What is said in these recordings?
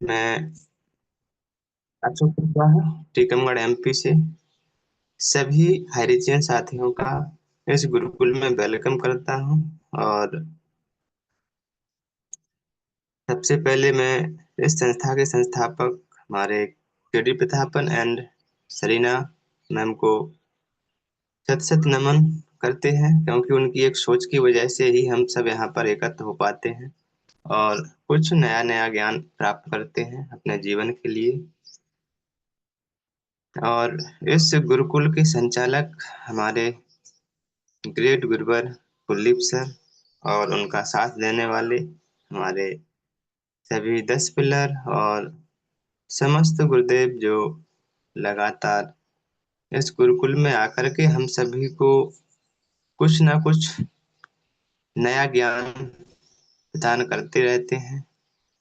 मैं अशोक कुशवाहा, टीकमगढ़ एमपी से सभी हरिजन साथियों का इस गुरुकुल में वेलकम करता हूँ। और सबसे पहले मैं इस संस्था के संस्थापक हमारे केडी प्रतापन एंड सरीना मैम को शत शत नमन करते हैं, क्योंकि उनकी एक सोच की वजह से ही हम सब यहाँ पर एकत्र हो पाते हैं और कुछ नया नया ज्ञान प्राप्त करते हैं अपने जीवन के लिए। और इस गुरुकुल के संचालक हमारे ग्रेट गुरुवर कुलदीप सर और उनका साथ देने वाले हमारे सभी 10 पिलर और समस्त गुरुदेव जो लगातार इस गुरुकुल में आकर के हम सभी को कुछ ना कुछ नया ज्ञान प्रदान करते रहते हैं,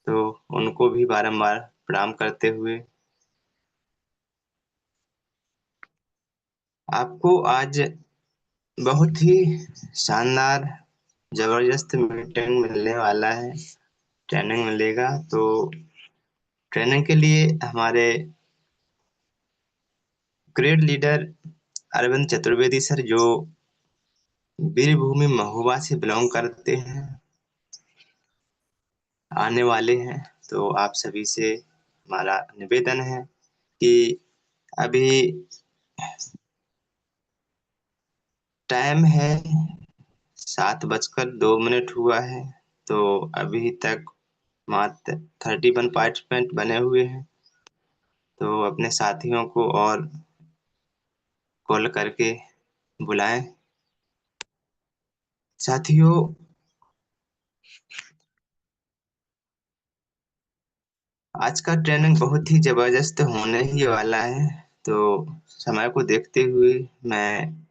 तो उनको भी बारंबार प्रणाम करते हुए आपको आज बहुत ही शानदार जबरदस्त मीटिंग मिलने वाला है, ट्रेनिंग मिलेगा। तो ट्रेनिंग के लिए हमारे great leader Arvind Chaturvedi sir, जो वीरभूमि महुआ से बिलोंग करते हैं, आने वाले हैं। तो आप सभी से हमारा निवेदन है कि अभी टाइम है 7:02 हुआ है, तो अभी तक मात्र 31 पार्टिसिपेंट बने हुए हैं। तो अपने साथियों को और कॉल करके बुलाएं। साथियों, आज का ट्रेनिंग बहुत ही जबरदस्त होने ही वाला है। तो समय को देखते हुए मैं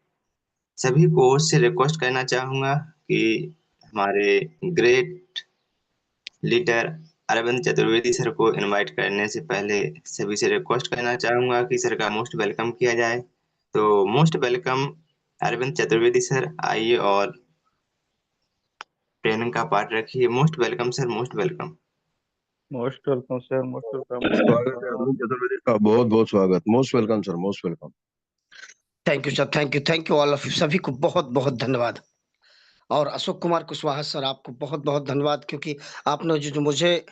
सभी को ओर से रिक्वेस्ट करना चाहूंगा कि हमारे great leader Arvind Chaturvedi sir को इनवाइट करने से पहले सभी से रिक्वेस्ट करना चाहूंगा कि सर का मोस्ट वेलकम किया जाए। तो most welcome Arvind Chaturvedi sir, आइए और ट्रेनिंग का पार्ट रखिए। Most welcome sir, most welcome. Most welcome sir, most welcome. स्वागत है अरविंद चतुर्वेदी का, बहुत बहुत स्वागत। Most welcome sir, most welcome. Thank you sir, thank you all of you, सभी को बहुत बहुत धन्यवाद। और अशोक कुमार कुशवाहा सर, आपको बहुत बहुत धन्यवाद, क्योंकि आपने जो मुझे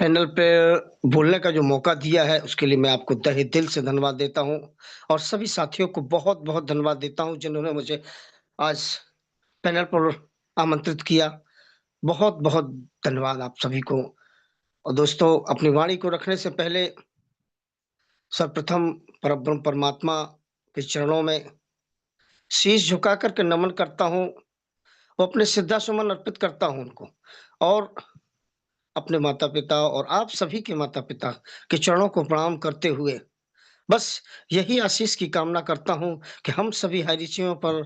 पैनल पे बोलने का जो मौका दिया है, उसके लिए मैं आपको तहे दिल से धन्यवाद देता हूं। और सभी साथियों को बहुत बहुत धन्यवाद देता हूं जिन्होंने मुझे आज पैनल पर आमंत्रित किया। बहुत बहुत धन्यवाद आप सभी को। और दोस्तों, अपनी वाणी को रखने से पहले सर्वप्रथम परब्रह्म परमात्मा के चरणों में शीश झुका करके नमन करता हूँ, वो अपने श्रद्धा सुमन अर्पित करता हूँ उनको। और अपने माता पिता और आप सभी के माता पिता के चरणों को प्रणाम करते हुए बस यही आशीष की कामना करता हूँ कि हम सभी हरीचियों पर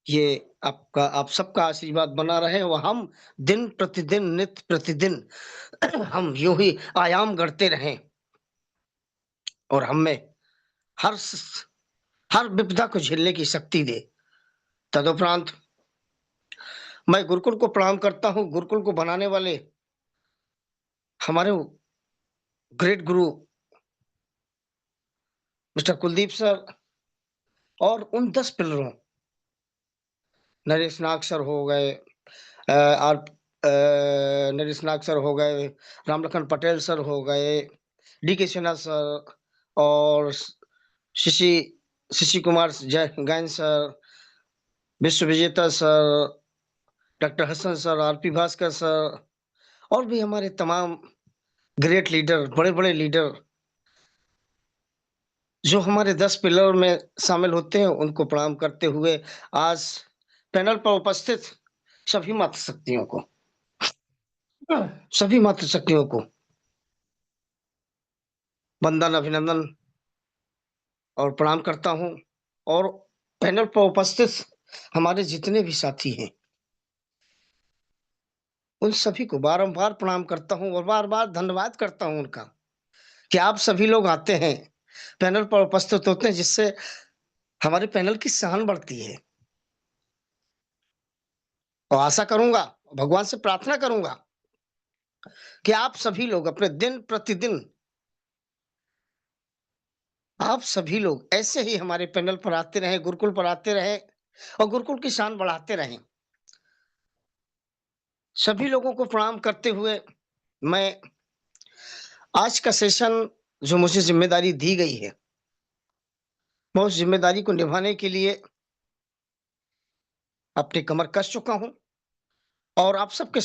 ये आप सबका आशीर्वाद बना रहे और हम दिन प्रतिदिन नित्य प्रतिदिन हम यूं ही आयाम गढ़ते रहें और हमें हर हर विपदा को झेलने की शक्ति दे। तदुपरांत मैं गुरुकुल को प्रणाम करता हूँ, गुरुकुल को बनाने वाले हमारे ग्रेट गुरु मिस्टर कुलदीप सर और उन 10 पिलरों, नरेश नाग सर हो गए, और नरेश नाग सर हो गए, रामलखन पटेल सर हो गए, डी के सिन्हा सर और Shashi Shashi Kumar Gayen sir, Vishwa Vijeta sir, doctor Hasan sir, RP Bhaskar sir, और भी हमारे तमाम ग्रेट लीडर, बड़े बड़े लीडर जो हमारे 10 पिलर में शामिल होते हैं, उनको प्रणाम करते हुए आज पैनल पर उपस्थित सभी मातृशक्तियों को सभी मातृशक्तियों को वंदन, अभिनंदन और प्रणाम करता हूं। और पैनल पर उपस्थित हमारे जितने भी साथी हैं, उन सभी को बारंबार प्रणाम करता हूं और बार बार धन्यवाद करता हूं उनका, कि आप सभी लोग आते हैं, पैनल पर उपस्थित होते हैं, जिससे हमारे पैनल की शान बढ़ती है। और आशा करूंगा, भगवान से प्रार्थना करूंगा कि आप सभी लोग अपने दिन प्रतिदिन आप सभी लोग ऐसे ही हमारे पैनल पर आते रहें, गुरुकुल पर आते रहें और गुरुकुल की शान बढ़ाते रहें। सभी लोगों को प्रणाम करते हुए मैं आज का सेशन जो मुझे ज़िम्मेदारी दी गई है, मैं उस ज़िम्मेदारी को निभाने के लिए अपनी कमर कस चुका हूँ और आप सबके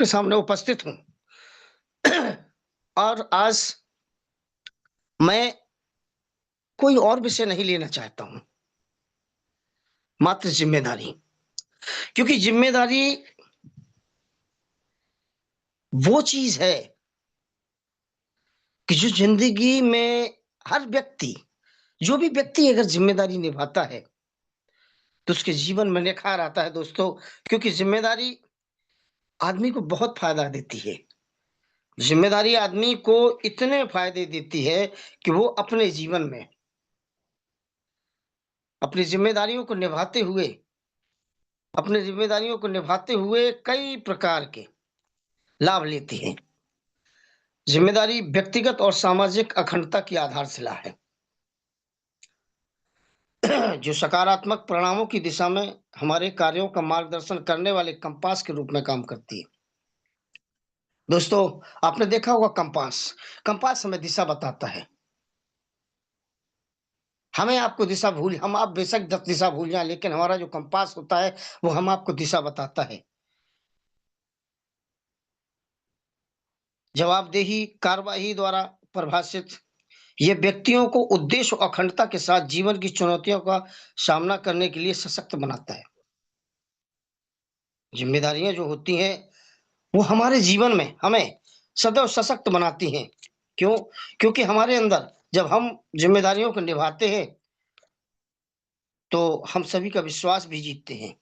सामने उपस्थित हूँ। और आज मैं कोई और विषय नहीं लेना चाहता हूँ, मात्र ज़िम्मेदारी। क्योंकि ज़िम्मेदारी वो चीज़ है कि जो ज़िंदगी में हर व्यक्ति जो भी व्यक्ति अगर ज़िम्मेदारी निभाता है, तो उसके जीवन में निखार आता है दोस्तों। क्योंकि ज़िम्मेदारी आदमी को बहुत फ़ायदा देती है। ज़िम्मेदारी आदमी को इतने फ़ायदे देती है कि वो अपनी ज़िम्मेदारियों को निभाते हुए कई प्रकार के लाभ लेती है। ज़िम्मेदारी व्यक्तिगत और सामाजिक अखंडता की आधारशिला है, जो सकारात्मक परिणामों की दिशा में हमारे कार्यों का मार्गदर्शन करने वाले कंपास के रूप में काम करती है। दोस्तों, आपने देखा होगा कंपास हमें दिशा बताता है। हम आप बेशक 10 दिशा भूल जाएँ, लेकिन हमारा जो कंपास होता है, वो हम आपको दिशा बताता है। जवाबदेही कार्यवाही द्वारा परिभाषित ये व्यक्तियों को उद्देश्य और अखंडता के साथ जीवन की चुनौतियों का सामना करने के लिए सशक्त बनाता है। जिम्मेदारियां जो होती हैं, वो हमारे जीवन में हमें सदैव सशक्त बनाती हैं। क्यों? क्योंकि हमारे अंदर जब हम जिम्मेदारियों को निभाते हैं, तो हम सभी का विश्वास भी जीतते हैं।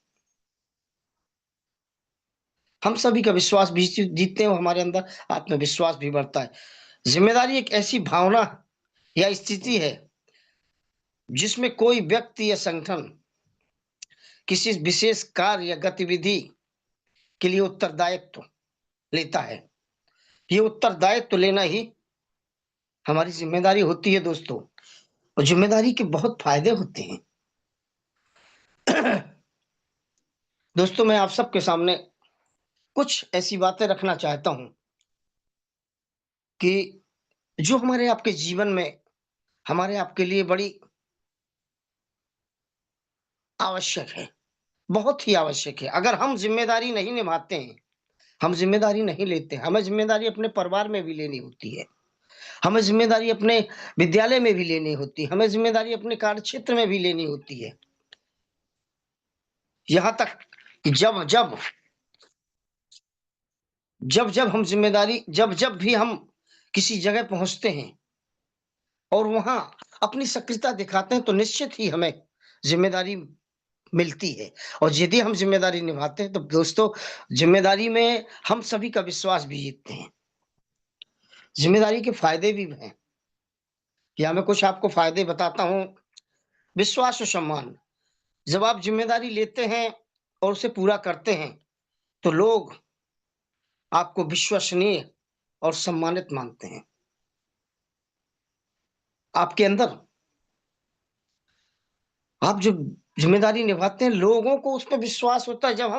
हम सभी का विश्वास भी जीतते हैं और हमारे अंदर आत्मविश्वास भी बढ़ता है। जिम्मेदारी एक ऐसी भावना या स्थिति है, जिसमें कोई व्यक्ति या संगठन किसी विशेष कार्य या गतिविधि के लिए उत्तरदायित्व लेता है। ये उत्तरदायित्व लेना ही हमारी जिम्मेदारी होती है दोस्तों। और जिम्मेदारी के बहुत फायदे होते हैं। दोस्तों, मैं आप सबके सामने कुछ ऐसी बातें रखना चाहता हूं कि जो हमारे आपके जीवन में हमारे आपके लिए बड़ी आवश्यक है, बहुत ही आवश्यक है। अगर हम जिम्मेदारी नहीं निभाते हैं, हम जिम्मेदारी नहीं लेते, हमें जिम्मेदारी अपने परिवार में भी लेनी होती है, हमें जिम्मेदारी अपने विद्यालय में भी लेनी होती है, हमें जिम्मेदारी अपने कार्यक्षेत्र में भी लेनी होती है। यहाँ तक कि जब जब भी हम किसी जगह पहुंचते हैं और वहां अपनी सक्रियता दिखाते हैं, तो निश्चित ही हमें जिम्मेदारी मिलती है। और यदि हम जिम्मेदारी निभाते हैं, तो दोस्तों, जिम्मेदारी में हम सभी का विश्वास भी जीतते हैं। जिम्मेदारी के फायदे भी हैं। या मैं कुछ आपको फायदे बताता हूं। विश्वास और सम्मान। जब आप जिम्मेदारी लेते हैं और उसे पूरा करते हैं, तो लोग आपको विश्वसनीय और सम्मानित मानते हैं। आपके अंदर आप जो जिम्मेदारी निभाते हैं, लोगों को उस पे विश्वास होता है। जब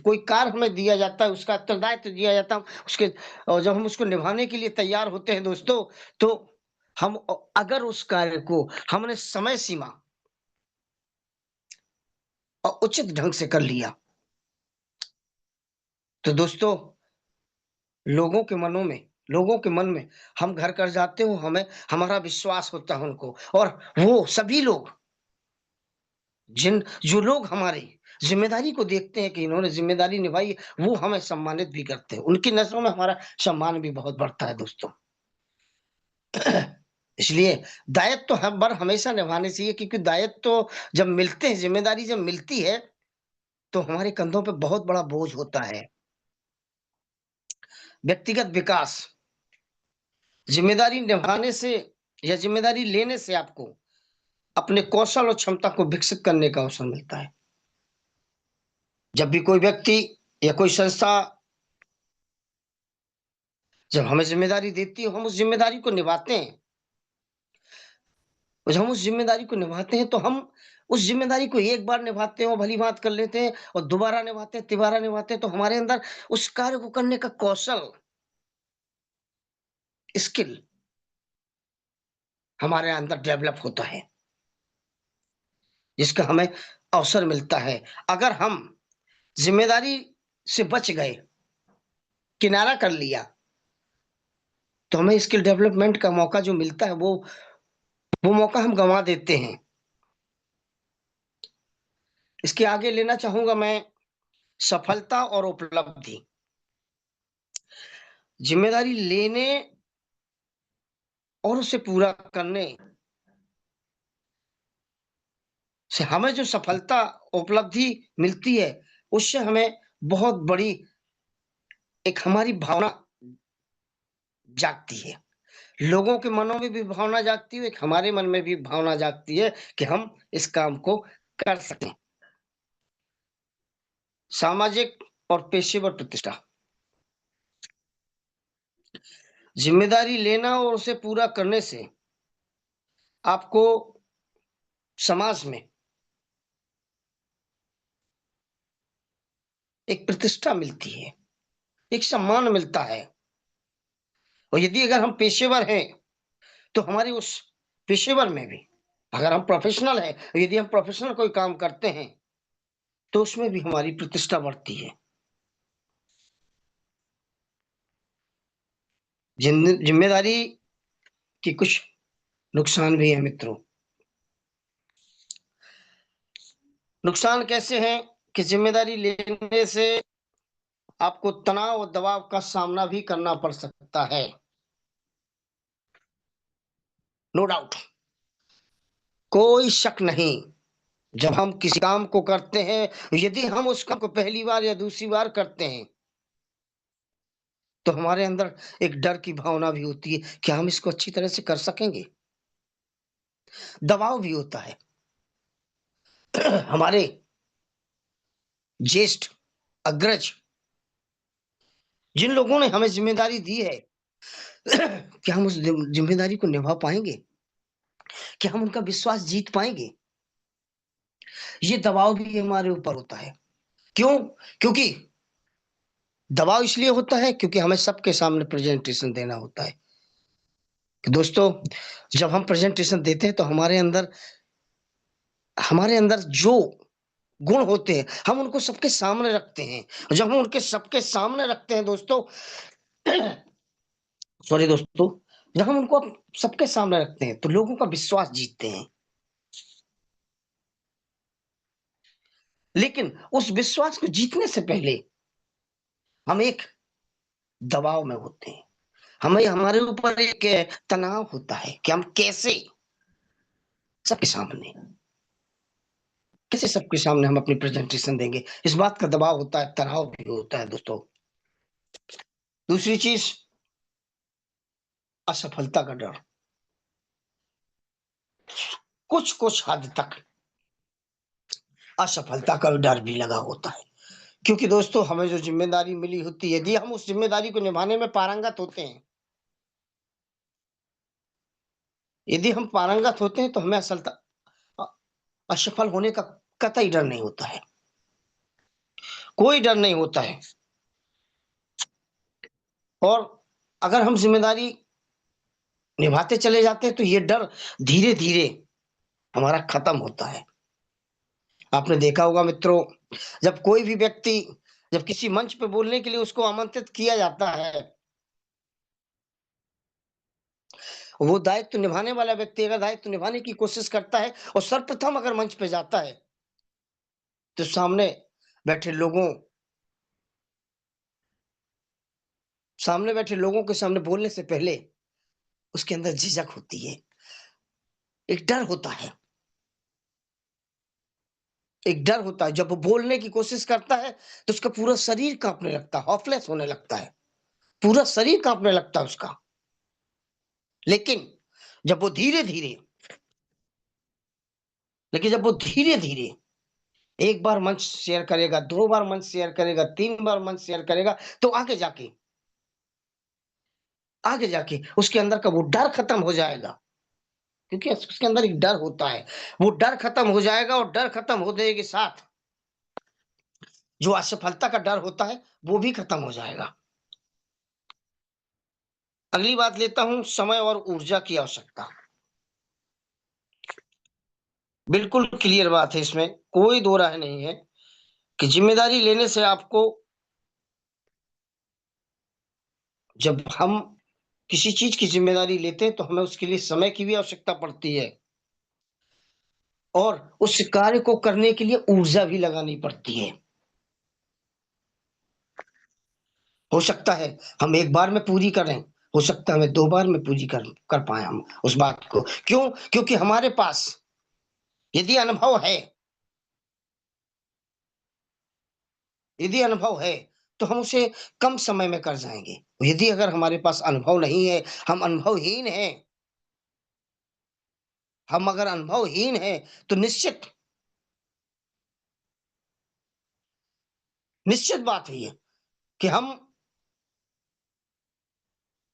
कोई कार्य हमें दिया जाता है, उसका उत्तरदायित्व दिया जाता है, उसके और जब हम उसको निभाने के लिए तैयार होते हैं दोस्तों, तो अगर उस कार्य को हमने समय सीमा और उचित ढंग से कर लिया, तो दोस्तों, लोगों के मन में हम घर कर जाते हो, हमें हमारा विश्वास होता है उनको। और वो सभी लोग जो लोग हमारी जिम्मेदारी को देखते हैं कि इन्होंने जिम्मेदारी निभाई, वो हमें सम्मानित भी करते हैं। उनकी नजरों में हमारा सम्मान भी बहुत बढ़ता है दोस्तों। इसलिए दायित्व तो हम बार हमेशा निभाने चाहिए, क्योंकि दायित्व तो जब मिलते हैं, जिम्मेदारी जब मिलती है, तो हमारे कंधों पे बहुत बड़ा बोझ होता है। व्यक्तिगत विकास। जिम्मेदारी निभाने से या जिम्मेदारी लेने से आपको अपने कौशल और क्षमता को विकसित करने का अवसर मिलता है। जब भी कोई व्यक्ति या कोई संस्था जब हमें जिम्मेदारी देती है, हम उस जिम्मेदारी को निभाते हैं। और जब हम उस जिम्मेदारी को निभाते हैं तो हम उस जिम्मेदारी को एक बार निभाते हैं और भली बात कर लेते हैं, और दोबारा निभाते हैं, तिबारा निभाते हैं, तो हमारे अंदर उस कार्य को करने का कौशल, स्किल हमारे अंदर डेवलप होता है, जिसका हमें अवसर मिलता है। अगर हम जिम्मेदारी से बच गए, किनारा कर लिया, तो हमें स्किल डेवलपमेंट का मौका जो मिलता है वो मौका हम गंवा देते हैं। इसके आगे लेना चाहूंगा मैं सफलता और उपलब्धि। जिम्मेदारी लेने और उसे पूरा करने से हमें जो सफलता उपलब्धि मिलती है, उससे हमें बहुत बड़ी एक हमारी भावना जागती है। लोगों के मनों में भी भावना जागती है, एक हमारे मन में भी भावना जागती है कि हम इस काम को कर सकें। सामाजिक और पेशेवर प्रतिष्ठा। जिम्मेदारी लेना और उसे पूरा करने से आपको समाज में एक प्रतिष्ठा मिलती है, एक सम्मान मिलता है। और यदि अगर हम पेशेवर हैं तो हमारी उस पेशेवर में भी, अगर हम प्रोफेशनल है, यदि हम प्रोफेशनल कोई काम करते हैं तो उसमें भी हमारी प्रतिष्ठा बढ़ती है। जिम्मेदारी की कुछ नुकसान भी है मित्रों। नुकसान कैसे हैं कि जिम्मेदारी लेने से आपको तनाव और दबाव का सामना भी करना पड़ सकता है। नो डाउट, कोई शक नहीं। जब हम किसी काम को करते हैं, यदि हम उस काम को पहली बार या दूसरी बार करते हैं, तो हमारे अंदर एक डर की भावना भी होती है कि हम इसको अच्छी तरह से कर सकेंगे। दबाव भी होता है। हमारे ज्येष्ठ, अग्रज, जिन लोगों ने हमें जिम्मेदारी दी है, क्या हम उस जिम्मेदारी को निभा पाएंगे? क्या हम उनका विश्वास जीत पाएंगे? ये दबाव भी हमारे ऊपर होता है। क्यों? क्योंकि दबाव इसलिए होता है क्योंकि हमें सबके सामने प्रेजेंटेशन देना होता है। कि दोस्तों, जब हम प्रेजेंटेशन देते हैं तो हमारे अंदर जो गुण होते हैं, हम उनको सबके सामने रखते हैं। जब हम उनके सबके सामने रखते हैं दोस्तों, सॉरी दोस्तों, जब हम उनको सबके सामने रखते हैं तो लोगों का विश्वास जीतते हैं। लेकिन उस विश्वास को जीतने से पहले हम एक दबाव में होते हैं। हमारे ऊपर एक तनाव होता है कि हम सबके सामने कैसे सबके सामने हम अपनी प्रेजेंटेशन देंगे। इस बात का दबाव होता है, तनाव भी होता है दोस्तों। दूसरी चीज, असफलता का डर। कुछ कुछ हद तक असफलता का डर भी लगा होता है, क्योंकि दोस्तों हमें जो जिम्मेदारी मिली होती है, यदि हम उस जिम्मेदारी को निभाने में पारंगत होते हैं, यदि हम पारंगत होते हैं तो हमें असफल होने का कतई डर नहीं होता है। कोई डर नहीं होता है। और अगर हम जिम्मेदारी निभाते चले जाते हैं तो ये डर धीरे धीरे हमारा खत्म होता है। आपने देखा होगा मित्रों, जब कोई भी व्यक्ति जब किसी मंच पे बोलने के लिए उसको आमंत्रित किया जाता है, वो दायित्व निभाने वाला व्यक्ति अगर दायित्व निभाने की कोशिश करता है और सर्वप्रथम अगर मंच पे जाता है, तो सामने बैठे लोगों के सामने बोलने से पहले उसके अंदर झिझक होती है, एक डर होता है। एक डर होता है। जब वो बोलने की कोशिश करता है तो उसका पूरा शरीर कांपने लगता है, हॉफलेस होने लगता है, पूरा शरीर कांपने लगता है उसका। लेकिन जब वो धीरे धीरे एक बार मंच शेयर करेगा, 2 बार मंच शेयर करेगा, 3 बार मंच शेयर करेगा, तो आगे जाके उसके अंदर का वो डर खत्म हो जाएगा, क्योंकि उसके अंदर एक डर होता है। वो डर खत्म हो जाएगा और डर खत्म होने के साथ जो असफलता का डर होता है वो भी खत्म हो जाएगा। अगली बात लेता हूं, समय और ऊर्जा की आवश्यकता। बिल्कुल क्लियर बात है, इसमें कोई दो राय नहीं है कि जिम्मेदारी लेने से आपको, जब हम किसी चीज की जिम्मेदारी लेते हैं तो हमें उसके लिए समय की भी आवश्यकता पड़ती है और उस कार्य को करने के लिए ऊर्जा भी लगानी पड़ती है। हो सकता है हम एक बार में पूरी करें, हो सकता है हमें 2 बार में पूरी कर पाए हम उस बात को। क्यों? क्योंकि हमारे पास यदि अनुभव है, यदि अनुभव है तो हम उसे कम समय में कर जाएंगे। यदि अगर हमारे पास अनुभव नहीं है, हम अनुभवहीन हैं, हम अगर अनुभवहीन हैं तो निश्चित निश्चित बात है ये कि हम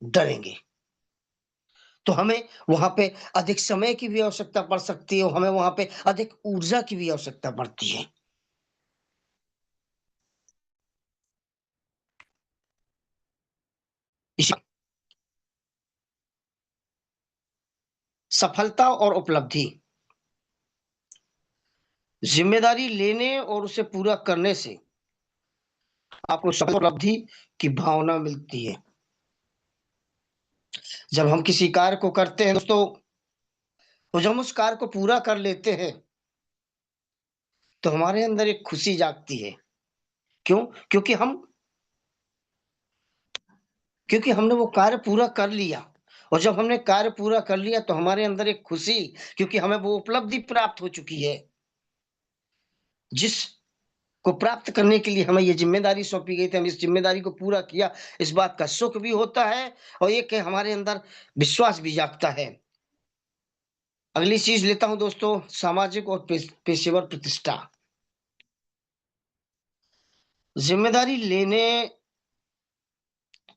डरेंगे। तो हमें वहां पे अधिक समय की भी आवश्यकता पड़ सकती है, हमें वहां पे अधिक ऊर्जा की भी आवश्यकता पड़ती है। इसी सफलता और उपलब्धि, जिम्मेदारी लेने और उसे पूरा करने से आपको सफल उपलब्धि की भावना मिलती है। जब हम किसी कार्य को करते हैं दोस्तों, तो जब हम उस कार्य को पूरा कर लेते हैं तो हमारे अंदर एक खुशी जागती है। क्यों? क्योंकि हमने वो कार्य पूरा कर लिया, और जब हमने कार्य पूरा कर लिया तो हमारे अंदर एक खुशी, क्योंकि हमें वो उपलब्धि प्राप्त हो चुकी है जिस को प्राप्त करने के लिए हमें ये जिम्मेदारी सौंपी गई थी, हम इस जिम्मेदारी को पूरा किया। इस बात का सुख भी होता है और एक हमारे अंदर विश्वास भी जागता है। अगली चीज लेता हूं दोस्तों, सामाजिक और पेशेवर प्रतिष्ठा। जिम्मेदारी लेने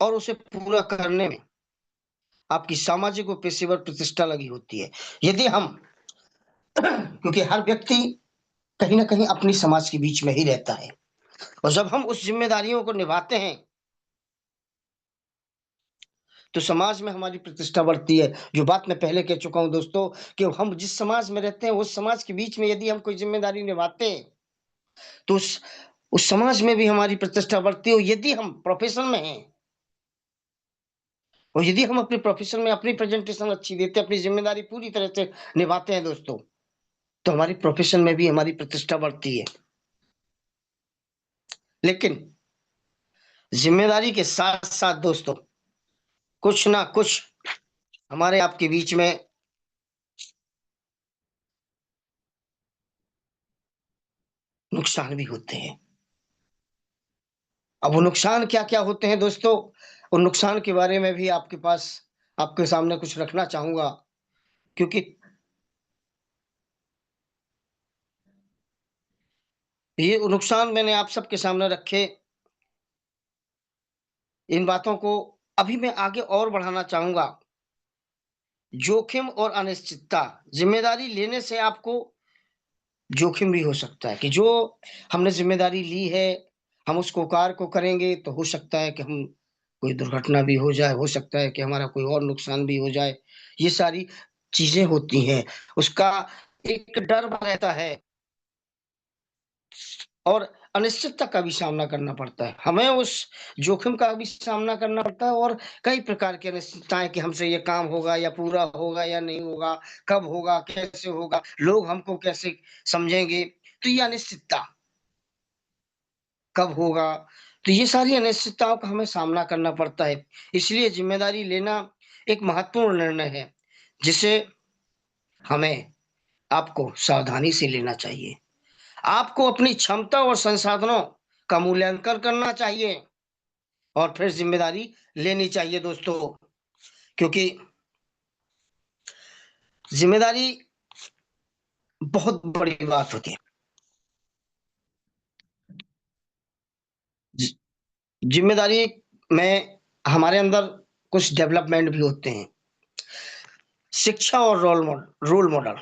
और उसे पूरा करने में आपकी सामाजिक और पेशेवर प्रतिष्ठा लगी होती है। यदि हम क्योंकि हर व्यक्ति कहीं ना कहीं अपनी समाज के बीच में ही रहता है, और जब हम उस जिम्मेदारियों को निभाते हैं तो समाज में हमारी प्रतिष्ठा बढ़ती है। जो बात मैं पहले कह चुका हूं दोस्तों, कि हम जिस समाज में रहते हैं उस समाज के बीच में यदि हम कोई जिम्मेदारी निभाते हैं तो उस समाज में भी हमारी प्रतिष्ठा बढ़ती है। और यदि हम प्रोफेशन में हैं, और यदि हम अपने प्रोफेशन में अपनी प्रेजेंटेशन अच्छी देते हैं, अपनी जिम्मेदारी पूरी तरह से निभाते हैं दोस्तों, तो हमारी प्रोफेशन में भी हमारी प्रतिष्ठा बढ़ती है। लेकिन जिम्मेदारी के साथ साथ दोस्तों कुछ ना कुछ हमारे आपके बीच में नुकसान भी होते हैं। अब वो नुकसान क्या क्या होते हैं दोस्तों, उन नुकसान के बारे में भी आपके सामने कुछ रखना चाहूंगा, क्योंकि ये नुकसान मैंने आप सबके सामने रखे। इन बातों को अभी मैं आगे और बढ़ाना चाहूंगा। जोखिम और अनिश्चितता, जिम्मेदारी लेने से आपको जोखिम भी हो सकता है कि जो हमने जिम्मेदारी ली है, हम उसको कार्य को करेंगे तो हो सकता है कि हम कोई दुर्घटना भी हो जाए, हो सकता है कि हमारा कोई और नुकसान भी हो जाए। ये सारी चीजें होती हैं, उसका एक डर बना रहता है और अनिश्चितता का भी सामना करना पड़ता है। हमें उस जोखिम का भी सामना करना पड़ता है और कई प्रकार की अनिश्चितताएं कि हमसे ये काम होगा या पूरा होगा या नहीं होगा, कब होगा, कैसे होगा, लोग हमको कैसे समझेंगे, तो ये अनिश्चितता कब होगा, तो ये सारी अनिश्चितताओं का हमें सामना करना पड़ता है। इसलिए जिम्मेदारी लेना एक महत्वपूर्ण निर्णय है जिसे हमें आपको सावधानी से लेना चाहिए। आपको अपनी क्षमता और संसाधनों का मूल्यांकन करना चाहिए और फिर जिम्मेदारी लेनी चाहिए दोस्तों, क्योंकि जिम्मेदारी बहुत बड़ी बात होती है। जिम्मेदारी में हमारे अंदर कुछ डेवलपमेंट भी होते हैं। शिक्षा और रोल मॉडल।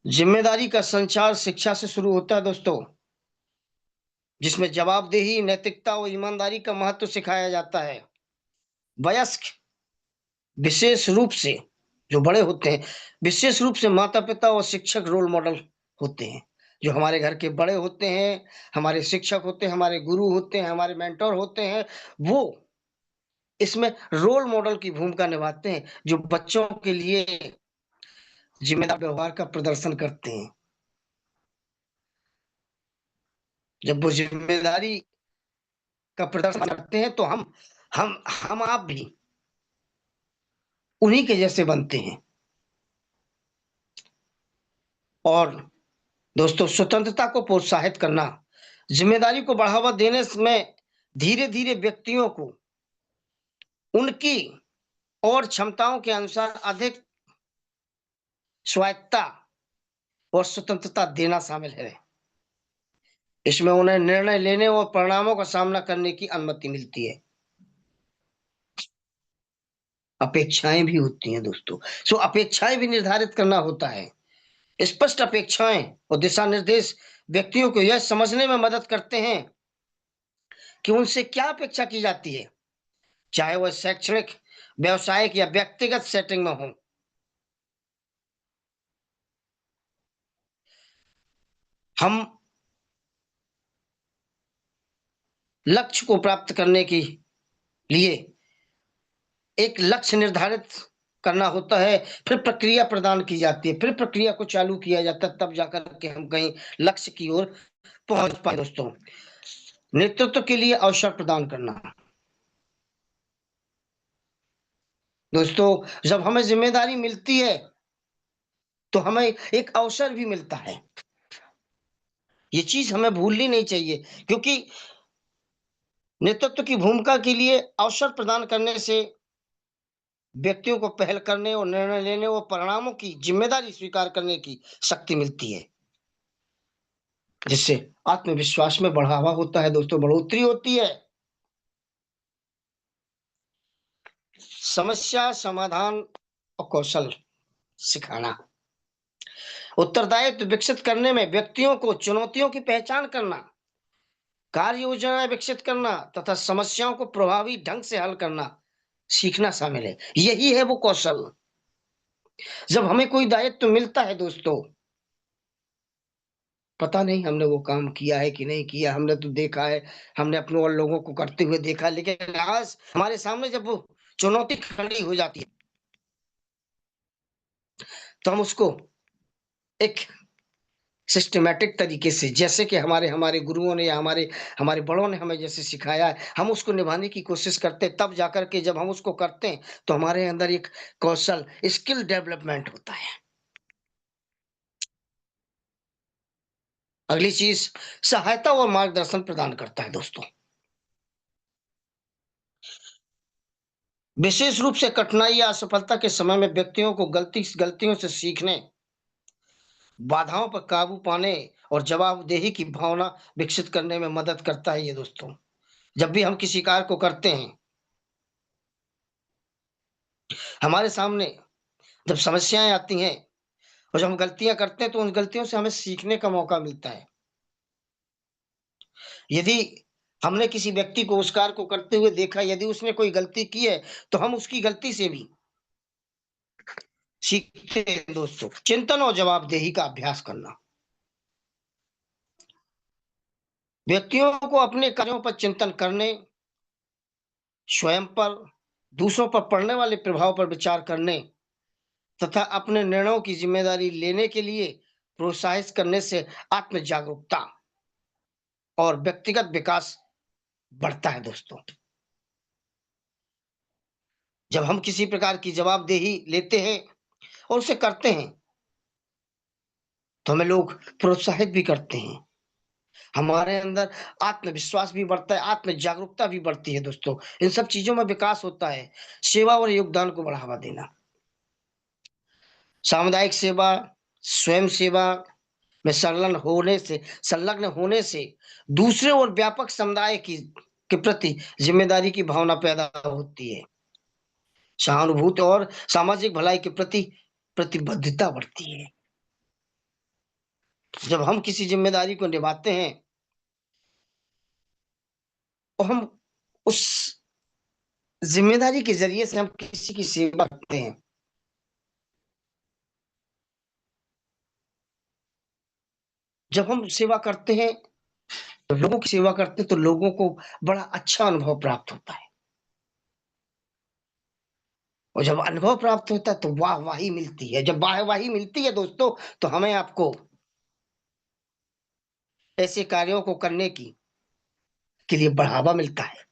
जिम्मेदारी का संचार शिक्षा से शुरू होता है दोस्तों, जिसमें जवाबदेही, नैतिकता और ईमानदारी का महत्व सिखाया जाता है। वयस्क विशेष रूप से जो बड़े होते हैं, विशेष रूप से माता पिता और शिक्षक रोल मॉडल होते हैं। जो हमारे घर के बड़े होते हैं, हमारे शिक्षक होते हैं, हमारे गुरु होते हैं, हमारे मेंटर होते हैं, वो इसमें रोल मॉडल की भूमिका निभाते हैं, जो बच्चों के लिए जिम्मेदार व्यवहार का प्रदर्शन करते हैं। जब वो जिम्मेदारी का प्रदर्शन करते हैं तो हम आप भी उन्हीं के जैसे बनते हैं। और दोस्तों, स्वतंत्रता को प्रोत्साहित करना। जिम्मेदारी को बढ़ावा देने में धीरे धीरे व्यक्तियों को उनकी और क्षमताओं के अनुसार अधिक स्वायत्तता और स्वतंत्रता देना शामिल है। इसमें उन्हें निर्णय लेने और परिणामों का सामना करने की अनुमति मिलती है। अपेक्षाएं भी होती हैं दोस्तों, सो अपेक्षाएं भी निर्धारित करना होता है। स्पष्ट अपेक्षाएं और दिशा निर्देश व्यक्तियों को यह समझने में मदद करते हैं कि उनसे क्या अपेक्षा की जाती है, चाहे वह शैक्षणिक, व्यवसायिक या व्यक्तिगत सेटिंग में हो। हम लक्ष्य को प्राप्त करने के लिए एक लक्ष्य निर्धारित करना होता है, फिर प्रक्रिया प्रदान की जाती है, फिर प्रक्रिया को चालू किया जाता है, तब जाकर के हम कहीं लक्ष्य की ओर पहुंच पाए। दोस्तों, नेतृत्व के लिए अवसर प्रदान करना। दोस्तों, जब हमें जिम्मेदारी मिलती है तो हमें एक अवसर भी मिलता है। ये चीज हमें भूलनी नहीं चाहिए, क्योंकि नेतृत्व की भूमिका के लिए अवसर प्रदान करने से व्यक्तियों को पहल करने और निर्णय लेने और परिणामों की जिम्मेदारी स्वीकार करने की शक्ति मिलती है, जिससे आत्मविश्वास में बढ़ावा होता है। दोस्तों, बढ़ोतरी होती है। समस्या समाधान और कौशल सिखाना। उत्तरदायित्व विकसित करने में व्यक्तियों को चुनौतियों की पहचान करना, कार्य योजनाएं विकसित करना तथा समस्याओं को प्रभावी ढंग से हल करना सीखना शामिल है। यही है वो कौशल। जब हमें कोई दायित्व मिलता है दोस्तों, पता नहीं हमने वो काम किया है कि नहीं किया, हमने तो देखा है, हमने अपने और लोगों को करते हुए देखा, लेकिन आज हमारे सामने जब वो चुनौती खड़ी हो जाती है तो हम उसको एक सिस्टमैटिक तरीके से, जैसे कि हमारे हमारे गुरुओं ने या हमारे हमारे बड़ों ने हमें जैसे सिखाया है, हम उसको निभाने की कोशिश करते हैं। तब जाकर के जब हम उसको करते हैं तो हमारे अंदर एक कौशल, स्किल डेवलपमेंट होता है। अगली चीज, सहायता और मार्गदर्शन प्रदान करता है दोस्तों। विशेष रूप से कठिनाई या असफलता के समय में व्यक्तियों को गलतियों से सीखने, बाधाओं पर काबू पाने और जवाबदेही की भावना विकसित करने में मदद करता है ये दोस्तों। जब भी हम किसी कार्य को करते हैं, हमारे सामने जब समस्याएं आती हैं और जब हम गलतियां करते हैं तो उन गलतियों से हमें सीखने का मौका मिलता है। यदि हमने किसी व्यक्ति को उस कार्य को करते हुए देखा, यदि उसने कोई गलती की है तो हम उसकी गलती से भी सीखते हैं दोस्तों। चिंतन और जवाबदेही का अभ्यास करना। व्यक्तियों को अपने कार्यों पर चिंतन करने, स्वयं पर, दूसरों पर पड़ने वाले प्रभाव पर विचार करने तथा अपने निर्णयों की जिम्मेदारी लेने के लिए प्रोत्साहित करने से आत्म जागरूकता और व्यक्तिगत विकास बढ़ता है दोस्तों। जब हम किसी प्रकार की जवाबदेही लेते हैं और उसे करते हैं तो हमें लोग प्रोत्साहित भी करते हैं, हमारे अंदर आत्मविश्वास भी बढ़ता है, आत्म जागरूकता भी बढ़ती है दोस्तों। इन सब चीजों में विकास होता है। सेवा और योगदान को बढ़ावा देना। सामुदायिक सेवा, स्वयं सेवा, में संलग्न होने से दूसरे और व्यापक समुदाय की के प्रति जिम्मेदारी की भावना पैदा होती है। सहानुभूति और सामाजिक भलाई के प्रति प्रतिबद्धता बढ़ती है। जब हम किसी जिम्मेदारी को निभाते हैं और हम उस जिम्मेदारी के जरिए से हम किसी की सेवा करते हैं, जब हम सेवा करते हैं, लोगों की सेवा करते हैं, तो लोगों को बड़ा अच्छा अनुभव प्राप्त होता है। और जब अनुभव प्राप्त होता है तो वाहवाही मिलती है। जब वाहवाही मिलती है दोस्तों, तो हमें आपको ऐसे कार्यों को करने की के लिए बढ़ावा मिलता है,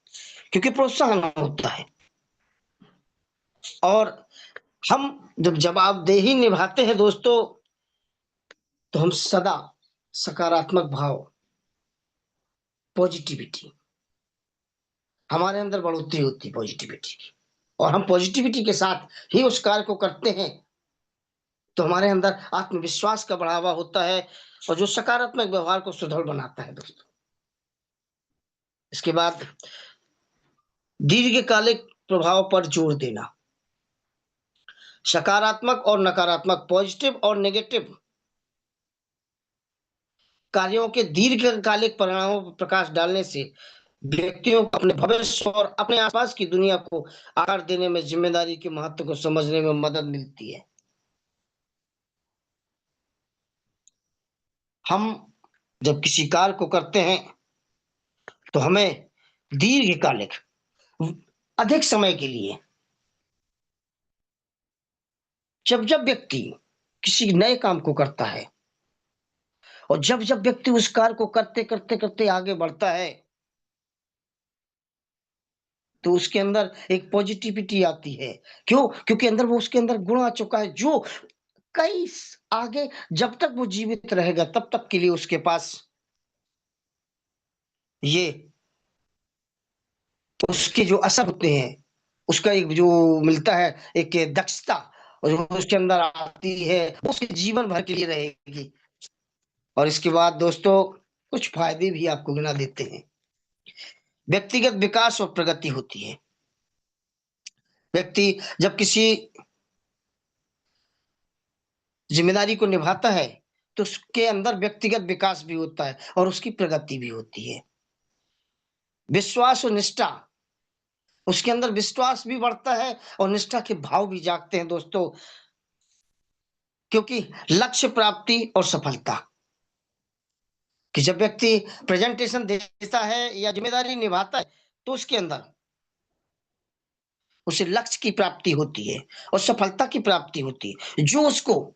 क्योंकि प्रोत्साहन होता है। और हम जब जवाबदेही निभाते हैं दोस्तों, तो हम सदा सकारात्मक भाव, पॉजिटिविटी, हमारे अंदर बढ़ोतरी होती है पॉजिटिविटी की, और हम पॉजिटिविटी के साथ ही उस कार्य को करते हैं, तो हमारे अंदर आत्मविश्वास का बढ़ावा होता है, और जो सकारात्मक व्यवहार को सुदृढ़ बनाता है दोस्तों। इसके बाद दीर्घकालिक प्रभाव पर जोर देना। सकारात्मक और नकारात्मक, पॉजिटिव और नेगेटिव कार्यों के दीर्घकालिक परिणामों पर प्रकाश डालने से व्यक्तियों को अपने भविष्य और अपने आसपास की दुनिया को आकार देने में जिम्मेदारी के महत्व को समझने में मदद मिलती है। हम जब किसी कार्य को करते हैं तो हमें दीर्घकालिक, अधिक समय के लिए, जब जब व्यक्ति किसी नए काम को करता है और जब जब व्यक्ति उस कार्य को करते करते करते आगे बढ़ता है, तो उसके अंदर एक पॉजिटिविटी आती है। क्यों? क्योंकि अंदर वो, उसके अंदर गुण आ चुका है, जो कई आगे, जब तक वो जीवित रहेगा तब तक के लिए उसके पास ये उसके जो असर होते हैं, उसका एक जो मिलता है, एक दक्षता, और जो उसके अंदर आती है, वो उसके जीवन भर के लिए रहेगी। और इसके बाद दोस्तों कुछ फायदे भी आपको गिना देते हैं। व्यक्तिगत विकास और प्रगति होती है। व्यक्ति जब किसी जिम्मेदारी को निभाता है तो उसके अंदर व्यक्तिगत विकास भी होता है और उसकी प्रगति भी होती है। विश्वास और निष्ठा, उसके अंदर विश्वास भी बढ़ता है और निष्ठा के भाव भी जागते हैं दोस्तों, क्योंकि लक्ष्य प्राप्ति और सफलता, कि जब व्यक्ति प्रेजेंटेशन देता है या जिम्मेदारी निभाता है तो उसके अंदर उसे लक्ष्य की प्राप्ति होती है और सफलता की प्राप्ति होती है, जो उसको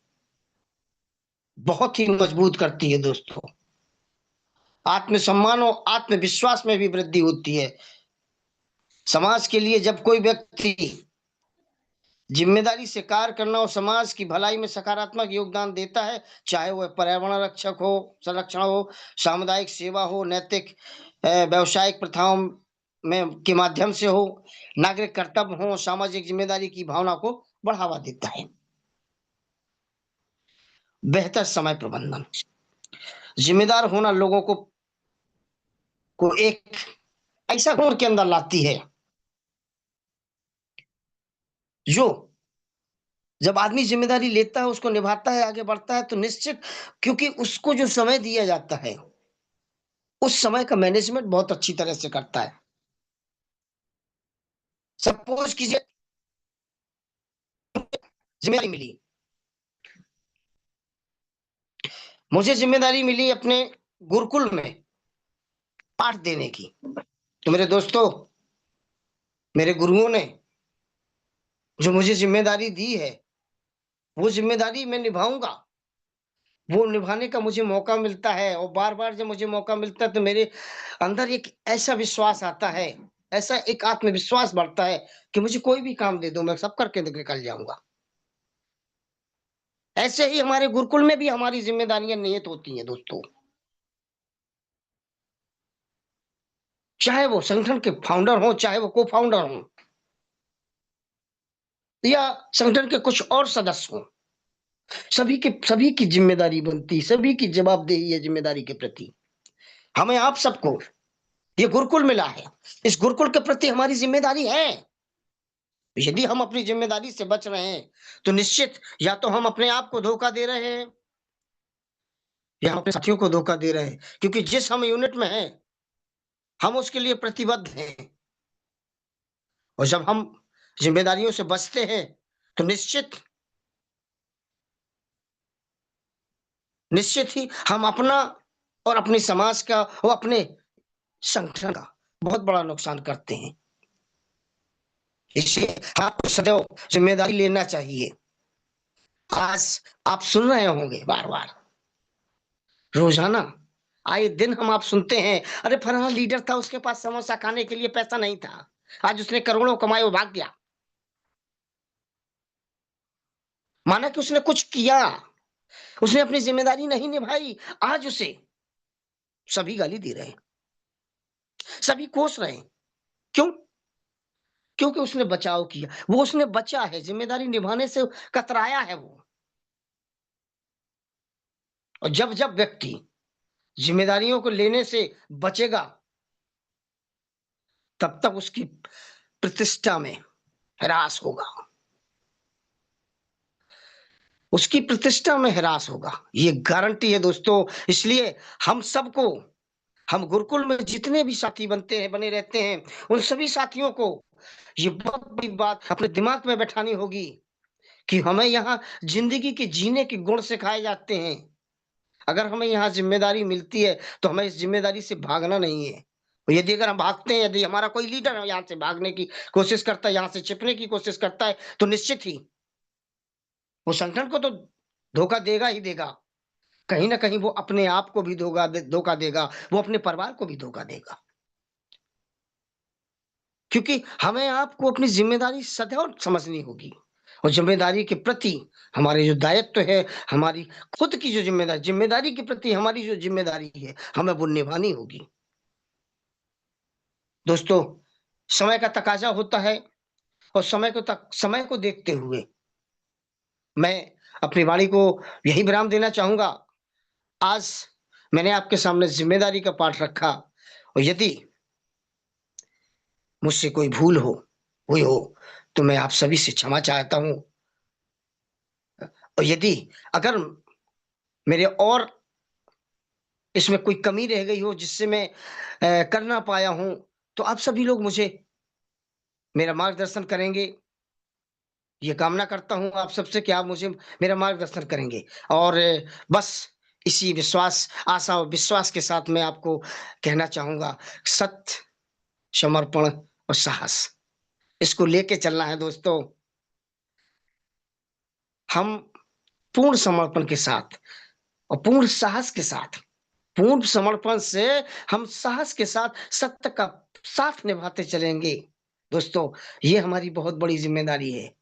बहुत ही मजबूत करती है दोस्तों। आत्मसम्मान और आत्मविश्वास में भी वृद्धि होती है। समाज के लिए जब कोई व्यक्ति जिम्मेदारी से कार्य करना और समाज की भलाई में सकारात्मक योगदान देता है, चाहे वह पर्यावरण रक्षक हो, संरक्षण हो, सामुदायिक सेवा हो, नैतिक व्यवसायिक प्रथाओं में के माध्यम से हो, नागरिक कर्तव्य हो, सामाजिक जिम्मेदारी की भावना को बढ़ावा देता है। बेहतर समय प्रबंधन, जिम्मेदार होना लोगों को एक ऐसा गुण के अंदर लाती है, जो जब आदमी जिम्मेदारी लेता है, उसको निभाता है, आगे बढ़ता है, तो निश्चित, क्योंकि उसको जो समय दिया जाता है उस समय का मैनेजमेंट बहुत अच्छी तरह से करता है। सपोज कीजिए जिम्मेदारी मिली, मुझे जिम्मेदारी मिली अपने गुरुकुल में पाठ देने की, तो मेरे दोस्तों, मेरे गुरुओं ने जो मुझे जिम्मेदारी दी है, वो जिम्मेदारी मैं निभाऊंगा। वो निभाने का मुझे मौका मिलता है, और बार बार जब मुझे मौका मिलता है तो मेरे अंदर एक ऐसा विश्वास आता है, ऐसा एक आत्मविश्वास बढ़ता है कि मुझे कोई भी काम दे दो, मैं सब करके निकल जाऊंगा। ऐसे ही हमारे गुरुकुल में भी हमारी जिम्मेदारियां नियत होती हैं दोस्तों। चाहे वो संगठन के फाउंडर हो, चाहे वो को फाउंडर हो, या संगठन के कुछ और सदस्य हो, सभी की जिम्मेदारी बनती है, सभी की जवाबदेही है जिम्मेदारी के प्रति। हमें आप सबको ये गुरुकुल मिला है, इस गुरुकुल के प्रति हमारी जिम्मेदारी है। यदि हम अपनी जिम्मेदारी से बच रहे हैं तो निश्चित या तो हम अपने आप को धोखा दे रहे हैं या हम अपने साथियों को धोखा दे रहे हैं, क्योंकि जिस हम यूनिट में हैं हम उसके लिए प्रतिबद्ध हैं। और जब हम जिम्मेदारियों से बचते हैं तो निश्चित ही हम अपना और अपने समाज का और अपने संगठन का बहुत बड़ा नुकसान करते हैं। इसलिए आपको सदैव जिम्मेदारी लेना चाहिए। आज आप सुन रहे होंगे बार बार, रोजाना आए दिन हम आप सुनते हैं, अरे फलाना लीडर था, उसके पास समोसा खाने के लिए पैसा नहीं था, आज उसने करोड़ों कमाए, वो भाग गया। माना कि उसने कुछ किया, उसने अपनी जिम्मेदारी नहीं निभाई, आज उसे सभी गाली दे रहे हैं, सभी कोस रहे हैं। क्यों? क्योंकि उसने बचाव किया, वो उसने बचा है, जिम्मेदारी निभाने से कतराया है वो। और जब जब व्यक्ति जिम्मेदारियों को लेने से बचेगा तब तक उसकी प्रतिष्ठा में ह्रास होगा, उसकी प्रतिष्ठा में ह्रास होगा, ये गारंटी है दोस्तों। इसलिए हम सबको, हम गुरुकुल में जितने भी साथी बनते हैं, बने रहते हैं, उन सभी साथियों को ये बहुत बड़ी बात अपने दिमाग में बैठानी होगी कि हमें यहाँ जिंदगी के जीने के गुण सिखाए जाते हैं। अगर हमें यहाँ जिम्मेदारी मिलती है तो हमें इस जिम्मेदारी से भागना नहीं है। और यदि अगर हम भागते हैं, यदि हमारा कोई लीडर यहाँ से भागने की कोशिश करता है, यहाँ से छिपने की कोशिश करता है, तो निश्चित ही वो संगठन को तो धोखा देगा ही देगा, कहीं ना कहीं वो अपने आप को भी धोखा देगा, वो अपने परिवार को भी धोखा देगा। क्योंकि हमें आपको अपनी जिम्मेदारी सदैव समझनी होगी। और जिम्मेदारी के प्रति हमारे जो दायित्व है, हमारी खुद की जो जिम्मेदारी के प्रति हमारी जो जिम्मेदारी है, हमें वो निभानी होगी। दोस्तों, समय का तकाजा होता है और समय को देखते हुए मैं अपनी वाणी को यही विराम देना चाहूंगा। आज मैंने आपके सामने जिम्मेदारी का पाठ रखा, और यदि मुझसे कोई भूल हुई हो तो मैं आप सभी से क्षमा चाहता हूं। और यदि अगर मेरे और इसमें कोई कमी रह गई हो जिससे मैं कर ना पाया हूं, तो आप सभी लोग मुझे मेरा मार्गदर्शन करेंगे, ये कामना करता हूं आप सबसे कि आप मुझे मेरा मार्गदर्शन करेंगे। और बस इसी विश्वास, आशा और विश्वास के साथ मैं आपको कहना चाहूंगा, सत्य, समर्पण और साहस, इसको लेके चलना है दोस्तों। हम पूर्ण समर्पण के साथ और पूर्ण साहस के साथ, पूर्ण समर्पण से हम साहस के साथ सत्य का साथ निभाते चलेंगे। दोस्तों, ये हमारी बहुत बड़ी जिम्मेदारी है,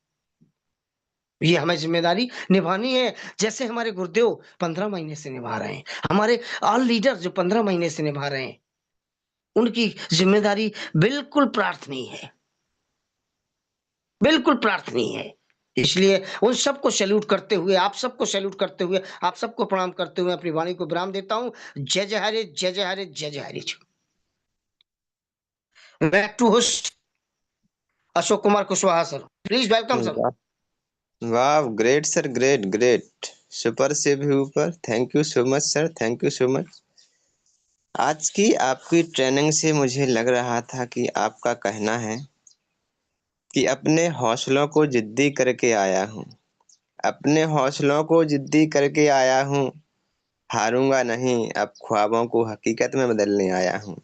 ये हमें जिम्मेदारी निभानी है। जैसे हमारे गुरुदेव 15 महीने से निभा रहे हैं, हमारे ऑल लीडर जो 15 महीने से निभा रहे हैं, उनकी जिम्मेदारी बिल्कुल प्रार्थनीय है, बिल्कुल प्रार्थनीय है। इसलिए उन सबको सैल्यूट करते हुए, आप सबको सैल्यूट करते हुए, आप सबको प्रणाम करते हुए अपनी वाणी को विराम देता हूं। जय जय हरे, जय जय हरे, जय जय हरे। Back to host Ashok Kumar Kushwaha sir, please welcome sir. वाह, वाह, great sir, great great, super से भी ऊपर। Thank you so much sir, thank you so much. आज की आपकी ट्रेनिंग से मुझे लग रहा था कि आपका कहना है कि अपने हौसलों को जिद्दी करके आया हूँ, अपने हौसलों को जिद्दी करके आया हूँ, हारूंगा नहीं, अब ख्वाबों को हकीकत में बदलने आया हूँ।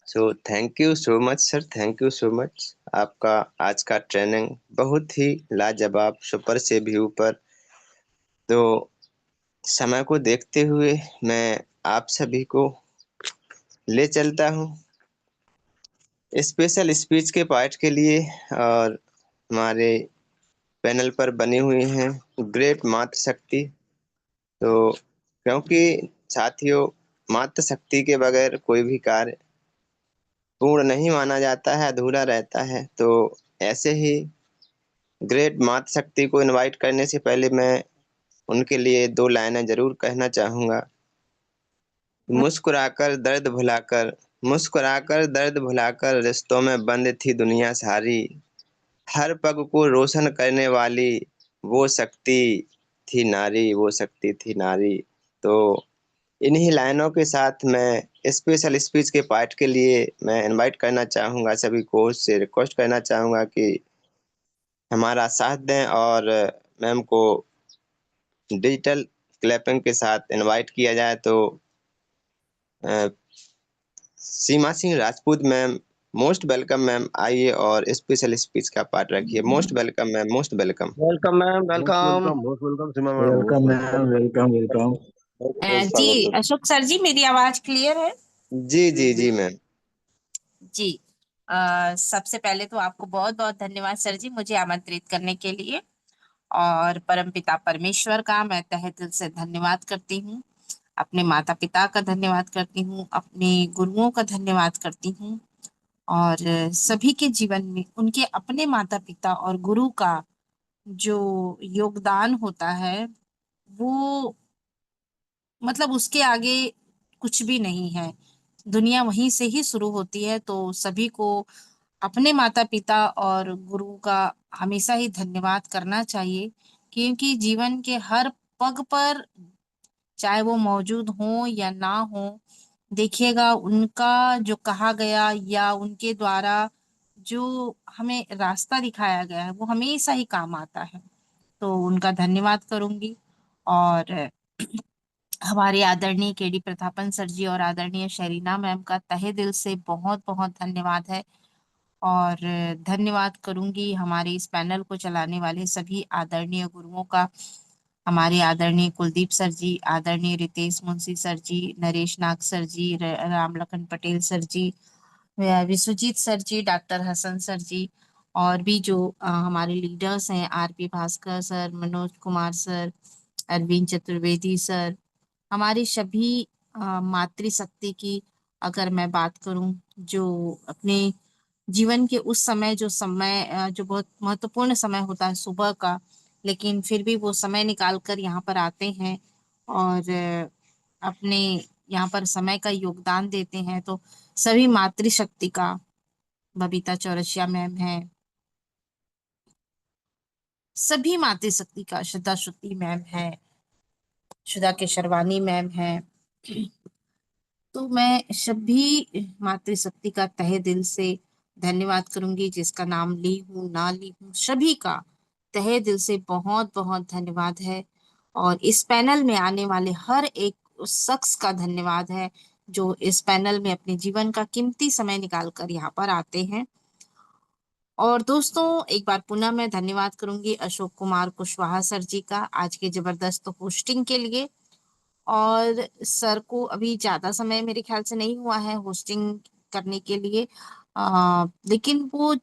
So thank you so much sir, thank you so much. आपका आज का ट्रेनिंग बहुत ही लाजवाब, सुपर से भी ऊपर। तो समय को देखते हुए मैं आप सभी को ले चलता हूँ स्पेशल स्पीच के पार्ट के लिए। और हमारे पैनल पर बनी हुई हैं ग्रेट मातृशक्ति। तो क्योंकि साथियों, मातृशक्ति के बगैर कोई भी कार्य पूर्ण नहीं माना जाता है, अधूरा रहता है। तो ऐसे ही ग्रेट मातृशक्ति को इनवाइट करने से पहले मैं उनके लिए 2 लाइनें जरूर कहना चाहूंगा। मुस्कुराकर दर्द भुलाकर, मुस्कुराकर दर्द भुलाकर रिश्तों में बंद थी दुनिया सारी। हर पग को रोशन करने वाली वो शक्ति थी नारी, वो शक्ति थी नारी। तो इन्हीं लाइनों के साथ मैं स्पेशल स्पीच के पार्ट के लिए मैं इनवाइट करना चाहूंगा, सभी को से रिक्वेस्ट करना चाहूंगा कि हमारा साथ दें और मैम को डिजिटल क्लैपिंग के साथ इनवाइट किया जाए। तो अ, Seema Singh Rajput ma'am, most welcome ma'am, आइए और स्पेशल स्पीच का पार्ट रखिए। Most welcome ma'am, most welcome. Welcome ma'am, welcome. Most welcome Seema ma'am, welcome most ma'am, welcome welcome. जी अशोक सर जी, मेरी आवाज क्लियर है? जी जी जी मैम। जी। सबसे पहले तो आपको बहुत बहुत धन्यवाद सर जी, मुझे आमंत्रित करने के लिए। और परमपिता परमेश्वर का मैं तहे दिल से धन्यवाद करती हूँ। अपने माता पिता का धन्यवाद करती हूँ, अपने गुरुओं का धन्यवाद करती हूँ। और सभी के जीवन में उनके अपने माता पिता और गुरु का जो योगदान होता है, वो मतलब उसके आगे कुछ भी नहीं है। दुनिया वहीं से ही शुरू होती है। तो सभी को अपने माता पिता और गुरु का हमेशा ही धन्यवाद करना चाहिए, क्योंकि जीवन के हर पग पर, चाहे वो मौजूद हो या ना हो, देखिएगा उनका जो कहा गया या उनके द्वारा जो हमें रास्ता दिखाया गया है वो हमेशा ही काम आता है। तो उनका धन्यवाद करूंगी। और हमारे आदरणीय केडी प्रतापन सर जी और आदरणीय शरीना मैम का तहे दिल से बहुत बहुत धन्यवाद है। और धन्यवाद करूंगी हमारे इस पैनल को चलाने वाले सभी आदरणीय गुरुओं का। हमारे आदरणीय कुलदीप सर जी, आदरणीय Ritesh Munshi sir ji, Naresh Nag sir ji, Ram Lakhan Patel sir ji, Vishwajeet sir ji, doctor Hasan sir ji, और भी जो हमारे लीडर्स हैं, RP Bhaskar sir, Manoj Kumar sir, Arvind Chaturvedi sir, हमारी सभी मातृशक्ति की अगर मैं बात करूं, जो अपने जीवन के उस समय जो बहुत महत्वपूर्ण समय होता है सुबह का, लेकिन फिर भी वो समय निकाल कर यहाँ पर आते हैं और अपने यहाँ पर समय का योगदान देते हैं। तो सभी मातृशक्ति का, बबीता चौरसिया मैम है, सभी मातृशक्ति का, श्रद्धा शुक्ति मैम है, शुदा केशरवानी मैम है। तो मैं सभी मातृशक्ति का तहे दिल से धन्यवाद करूंगी, जिसका नाम ली हूं ना ली हूं, सभी का तहे दिल से बहुत बहुत धन्यवाद है। और इस पैनल में आने वाले हर एक उस शख्स का धन्यवाद है जो इस पैनल में अपने जीवन का कीमती समय निकाल कर यहाँ पर आते हैं। और दोस्तों, एक बार पुनः मैं धन्यवाद करूंगी अशोक कुमार कुशवाहा सर जी का आज के जबरदस्त होस्टिंग के लिए। और सर को अभी ज्यादा समय मेरे ख्याल से नहीं हुआ है होस्टिंग करने के लिए, लेकिन वो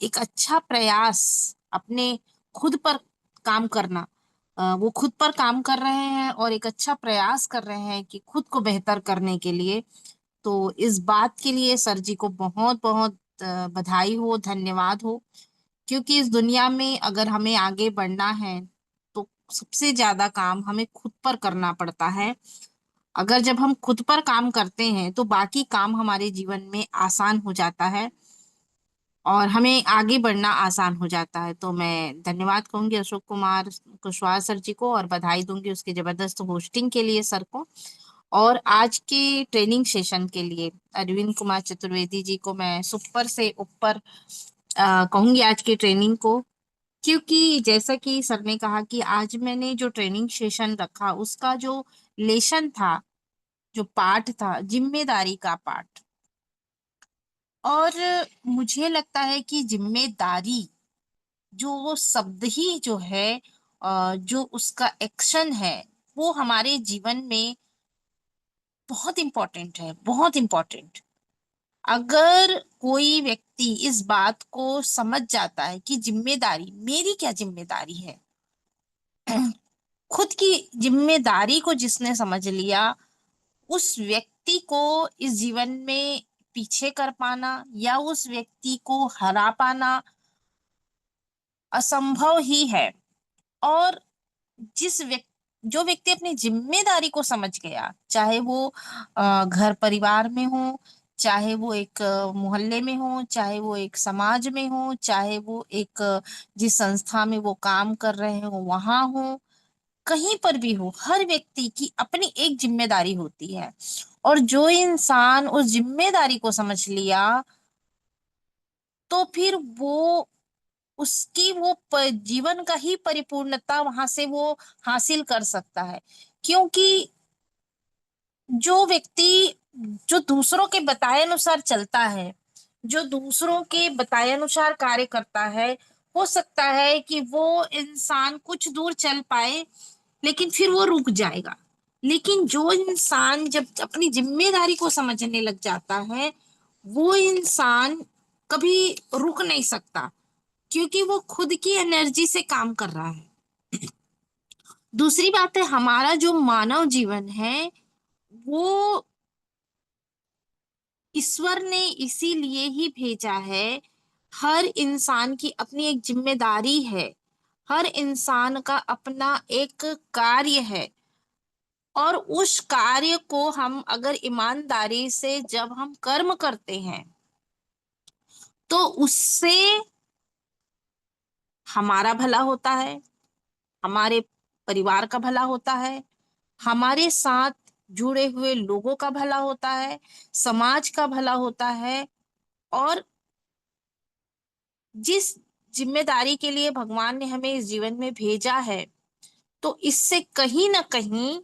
एक अच्छा प्रयास, अपने खुद पर काम करना, वो खुद पर काम कर रहे हैं और एक अच्छा प्रयास कर रहे हैं कि खुद को बेहतर करने के लिए। तो इस बात के लिए सर जी को बहुत बहुत बधाई हो, धन्यवाद हो। क्योंकि इस दुनिया में अगर हमें आगे बढ़ना है तो सबसे ज्यादा काम हमें खुद पर करना पड़ता है। अगर जब हम खुद पर काम करते हैं तो बाकी काम हमारे जीवन में आसान हो जाता है और हमें आगे बढ़ना आसान हो जाता है। तो मैं धन्यवाद कहूंगी अशोक कुमार कुशवाहा सर जी को और बधाई दूंगी उसके जबरदस्त होस्टिंग के लिए सर को। और आज के ट्रेनिंग सेशन के लिए अरविंद कुमार चतुर्वेदी जी को मैं सुपर से ऊपर कहूंगी आज की ट्रेनिंग को। क्योंकि जैसा कि सर ने कहा कि आज मैंने जो ट्रेनिंग सेशन रखा उसका जो लेसन था, जो पाठ था, जिम्मेदारी का पाठ। और मुझे लगता है कि जिम्मेदारी जो वो शब्द ही जो है, जो उसका एक्शन है, वो हमारे जीवन में बहुत इंपॉर्टेंट है, बहुत इंपॉर्टेंट। अगर कोई व्यक्ति इस बात को समझ जाता है कि जिम्मेदारी, मेरी क्या जिम्मेदारी है, खुद की जिम्मेदारी को जिसने समझ लिया, उस व्यक्ति को इस जीवन में पीछे कर पाना या उस व्यक्ति को हरा पाना असंभव ही है। और जो व्यक्ति अपनी जिम्मेदारी को समझ गया, चाहे वो घर परिवार में हो, चाहे वो एक मोहल्ले में हो, चाहे वो एक समाज में हो, चाहे वो एक जिस संस्था में वो काम कर रहे हो वहां हो, कहीं पर भी हो, हर व्यक्ति की अपनी एक जिम्मेदारी होती है। और जो इंसान उस जिम्मेदारी को समझ लिया, तो फिर वो उसकी वो जीवन का ही परिपूर्णता वहां से वो हासिल कर सकता है। क्योंकि जो व्यक्ति जो दूसरों के बताए अनुसार चलता है, जो दूसरों के बताए अनुसार कार्य करता है, हो सकता है कि वो इंसान कुछ दूर चल पाए, लेकिन फिर वो रुक जाएगा। लेकिन जो इंसान जब अपनी जिम्मेदारी को समझने लग जाता है, वो इंसान कभी रुक नहीं सकता, क्योंकि वो खुद की एनर्जी से काम कर रहा है। दूसरी बात है, हमारा जो मानव जीवन है वो ईश्वर ने इसीलिए ही भेजा है। हर इंसान की अपनी एक जिम्मेदारी है, हर इंसान का अपना एक कार्य है, और उस कार्य को हम अगर ईमानदारी से जब हम कर्म करते हैं, तो उससे हमारा भला होता है, हमारे परिवार का भला होता है, हमारे साथ जुड़े हुए लोगों का भला होता है, समाज का भला होता है। और जिस जिम्मेदारी के लिए भगवान ने हमें इस जीवन में भेजा है, तो इससे कहीं ना कहीं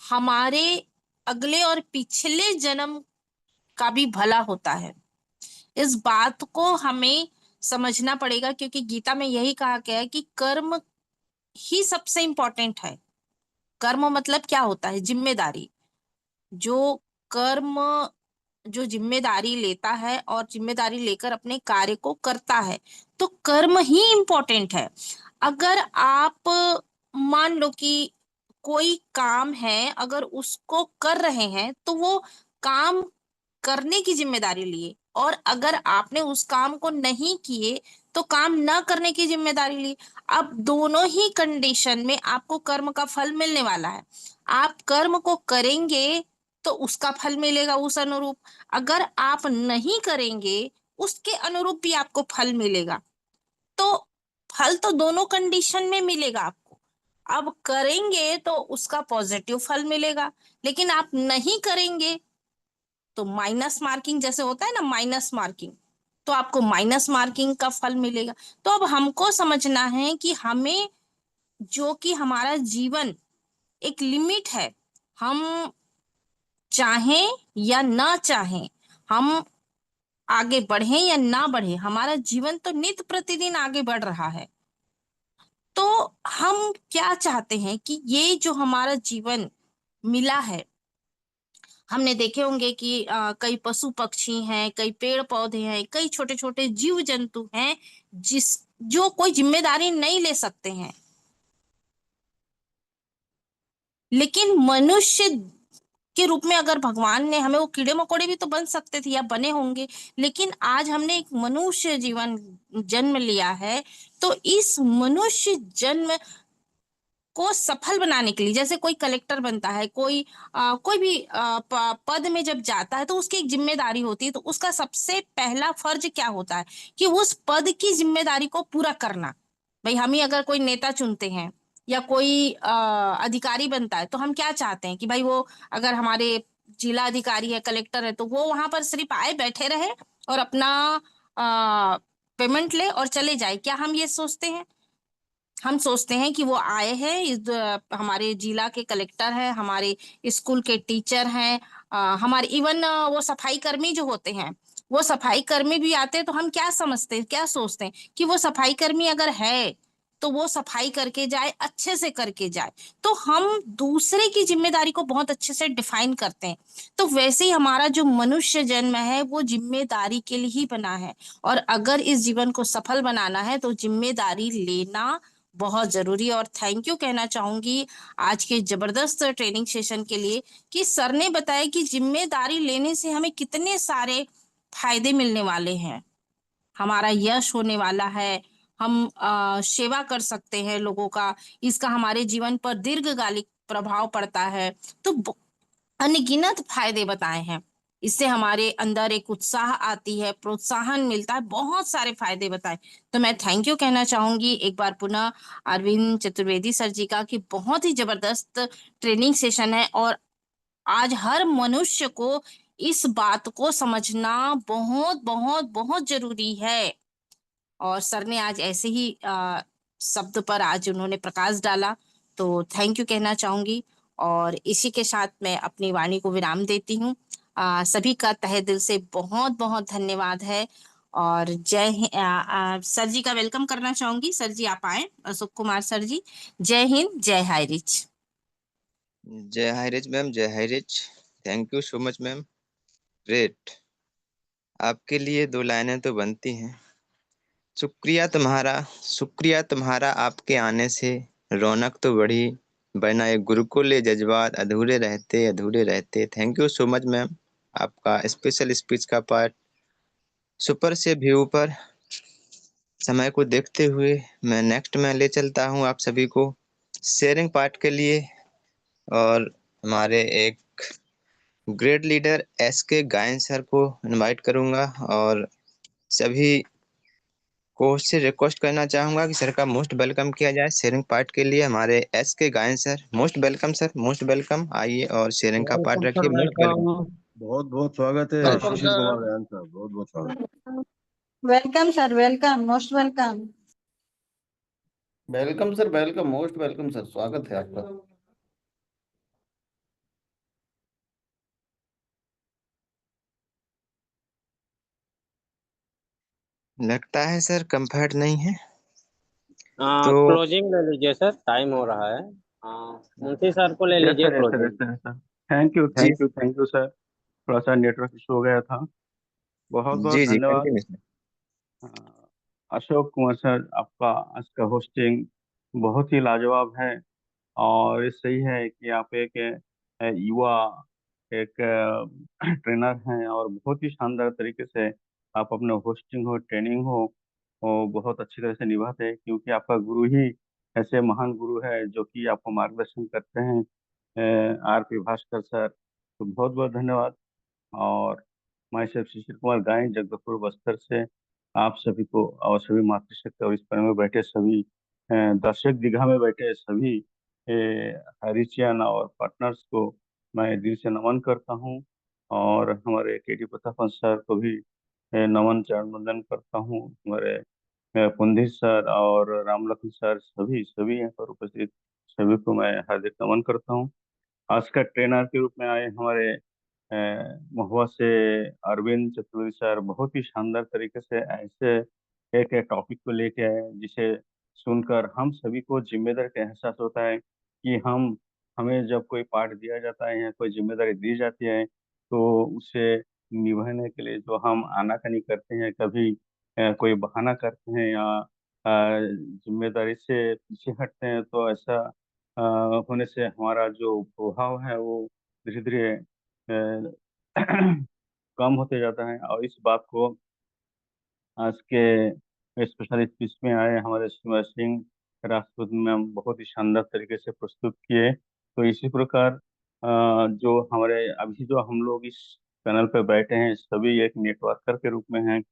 हमारे अगले और पिछले जन्म का भी भला होता है। इस बात को हमें समझना पड़ेगा, क्योंकि गीता में यही कहा गया है कि कर्म ही सबसे इंपॉर्टेंट है। कर्म मतलब क्या होता है? जिम्मेदारी। जो कर्म जो जिम्मेदारी लेता है और जिम्मेदारी लेकर अपने कार्य को करता है, तो कर्म ही इंपॉर्टेंट है। अगर आप मान लो कि कोई काम है, अगर उसको कर रहे हैं तो वो काम करने की जिम्मेदारी लिए, और अगर आपने उस काम को नहीं किए तो काम ना करने की जिम्मेदारी ली। अब दोनों ही कंडीशन में आपको कर्म का फल मिलने वाला है। आप कर्म को करेंगे तो उसका फल मिलेगा उस अनुरूप, अगर आप नहीं करेंगे उसके अनुरूप भी आपको फल मिलेगा। तो फल तो दोनों कंडीशन में मिलेगा आपको। अब करेंगे तो उसका पॉजिटिव फल मिलेगा, लेकिन आप नहीं करेंगे तो माइनस मार्किंग, जैसे होता है ना माइनस मार्किंग, तो आपको माइनस मार्किंग का फल मिलेगा। तो अब हमको समझना है कि हमें, जो कि हमारा जीवन एक लिमिट है, हम चाहें या ना चाहें, हम आगे बढ़े या ना बढ़े, हमारा जीवन तो नित्य प्रतिदिन आगे बढ़ रहा है। तो हम क्या चाहते हैं कि ये जो हमारा जीवन मिला है, हमने देखे होंगे कि कई पशु पक्षी हैं, कई पेड़ पौधे हैं, कई छोटे छोटे जीव जंतु हैं जो कोई जिम्मेदारी नहीं ले सकते हैं, लेकिन मनुष्य के रूप में अगर भगवान ने हमें, वो कीड़े मकोड़े भी तो बन सकते थे या बने होंगे, लेकिन आज हमने एक मनुष्य जीवन जन्म लिया है। तो इस मनुष्य जन्म को सफल बनाने के लिए, जैसे कोई कलेक्टर बनता है, कोई भी पद में जब जाता है तो उसकी एक जिम्मेदारी होती है। तो उसका सबसे पहला फर्ज क्या होता है कि उस पद की जिम्मेदारी को पूरा करना। भाई हम ही अगर कोई नेता चुनते हैं या कोई अधिकारी बनता है, तो हम क्या चाहते हैं कि भाई वो, अगर हमारे जिला अधिकारी है, कलेक्टर है, तो वो वहां पर सिर्फ आए बैठे रहे और अपना पेमेंट ले और चले जाए। क्या हम ये सोचते हैं? हम सोचते हैं कि वो आए हैं, हमारे जिला के कलेक्टर हैं, हमारे स्कूल के टीचर हैं, हमारे इवन वो सफाई कर्मी जो होते हैं, वो सफाई कर्मी भी आते हैं, तो हम क्या समझते हैं, क्या सोचते हैं कि वो सफाई कर्मी अगर है तो वो सफाई करके जाए, अच्छे से करके जाए। तो हम दूसरे की जिम्मेदारी को बहुत अच्छे से डिफाइन करते हैं। तो वैसे ही हमारा जो मनुष्य जन्म है वो जिम्मेदारी के लिए ही बना है, और अगर इस जीवन को सफल बनाना है तो जिम्मेदारी लेना बहुत जरूरी है। और थैंक यू कहना चाहूंगी आज के जबरदस्त ट्रेनिंग सेशन के लिए, कि सर ने बताया कि जिम्मेदारी लेने से हमें कितने सारे फायदे मिलने वाले हैं। हमारा यश होने वाला है, हम सेवा कर सकते हैं लोगों का, इसका हमारे जीवन पर दीर्घकालिक प्रभाव पड़ता है। तो अनगिनत फायदे बताए हैं। इससे हमारे अंदर एक उत्साह आती है, प्रोत्साहन मिलता है, बहुत सारे फायदे बताए। तो मैं थैंक यू कहना चाहूंगी एक बार पुनः अरविंद चतुर्वेदी सर जी का, कि बहुत ही जबरदस्त ट्रेनिंग सेशन है और आज हर मनुष्य को इस बात को समझना बहुत बहुत बहुत जरूरी है। और सर ने आज ऐसे ही शब्द पर आज उन्होंने प्रकाश डाला, तो थैंक यू कहना चाहूंगी। और इसी के साथ मैं अपनी वाणी को विराम देती हूँ। सभी का तहे दिल से बहुत बहुत धन्यवाद है। और सर जी का वेलकम करना चाहूंगी। सर जी आप आए, अशोक कुमार सर जी। जय हिंद, जय हाय रिच। जय हाय रिच मैम, जय hi rich. Thank you so much ma'am. Great. आपके लिए दो लाइनें तो बनती हैं। शुक्रिया तुम्हारा, शुक्रिया तुम्हारा, आपके आने से रौनक तो बढ़ी, वरना ये गुरुकुल ये जज्बात अधूरे रहते अधूरे रहते। Thank you so much ma'am. आपका स्पेशल स्पीच का पार्ट सुपर से भी ऊपर। समय को देखते हुए मैं नेक्स्ट में ले चलता हूँ आप सभी को शेयरिंग पार्ट के लिए। और हमारे एक ग्रेट लीडर एस के गायन सर को इनवाइट करूंगा, और सभी को उससे रिक्वेस्ट करना चाहूंगा कि सर का मोस्ट वेलकम किया जाए शेयरिंग पार्ट के लिए। हमारे एस के गायन sir, most welcome sir, most welcome. आइए और शेयरिंग का पार्ट वेलकम सर, रखिए। Most welcome. वेलकम। बहुत बहुत स्वागत है वेलकम। वेलकम शिशिर सर। कुमार दयान साहब, बहुत बहुत स्वागत। Welcome sir, welcome, most welcome. Welcome sir, welcome, most welcome sir, स्वागत है आपका। लगता है सर कंफर्ट नहीं है, तो क्लोजिंग ले लीजिए सर, टाइम हो रहा है। मुंशी सर को ले यस लीजिए sir, yes sir, yes closing. Sir, sir. Thank you, जी thank you, thank you sir. थोड़ा सा नेटवर्क इशू हो गया था। बहुत बहुत जी जी, धन्यवाद। कंटिन्यू। अ, अशोक कुमार सर, आपका आज का होस्टिंग बहुत ही लाजवाब है। और ये सही है कि आप एक युवा एक ट्रेनर हैं, और बहुत ही शानदार तरीके से आप अपना होस्टिंग हो, ट्रेनिंग हो, वो बहुत अच्छी तरह से निभाते हैं, क्योंकि आपका गुरु ही ऐसे महान गुरु है जो कि आपको मार्गदर्शन करते हैं। आर पी भास्कर सर, तो बहुत बहुत धन्यवाद। और मैं सिर्फ शिशिर कुमार गाय, जगदलपुर बस्तर से आप सभी को और सभी मातृशक्ति और इस पर में बैठे सभी दर्शक दीघा में बैठे सभी हरिचियन और पार्टनर्स को मैं दिल से नमन करता हूँ। और हमारे के डी प्रतापन सर को भी नमन चरण वंदन करता हूँ। हमारे पुंधीर सर और राम लखन सर, सभी सभी यहाँ पर उपस्थित सभी को मैं हार्दिक नमन करता हूँ। आज का ट्रेनर के रूप में आए हमारे महुआ से अरविंद चतुर्वेदी सर, बहुत ही शानदार तरीके से ऐसे एक एक टॉपिक को लेके आए जिसे सुनकर हम सभी को जिम्मेदारी का एहसास होता है कि हम हमें जब कोई पार्ट दिया जाता है या कोई जिम्मेदारी दी जाती है, तो उसे निभाने के लिए जो हम आनाकानी करते हैं, कभी कोई बहाना करते हैं या जिम्मेदारी से पीछे हटते हैं, तो ऐसा अ, होने से हमारा जो प्रभाव है वो धीरे धीरे कम होते जाता है। और इस बात को आज के स्पेशल स्पीच में आए हमारे सिमर सिंह राजपूत मैम बहुत ही शानदार तरीके से प्रस्तुत किए। तो इसी प्रकार जो हमारे अभी जो हम लोग इस पैनल पे बैठे हैं, सभी एक नेटवर्कर के रूप में हैं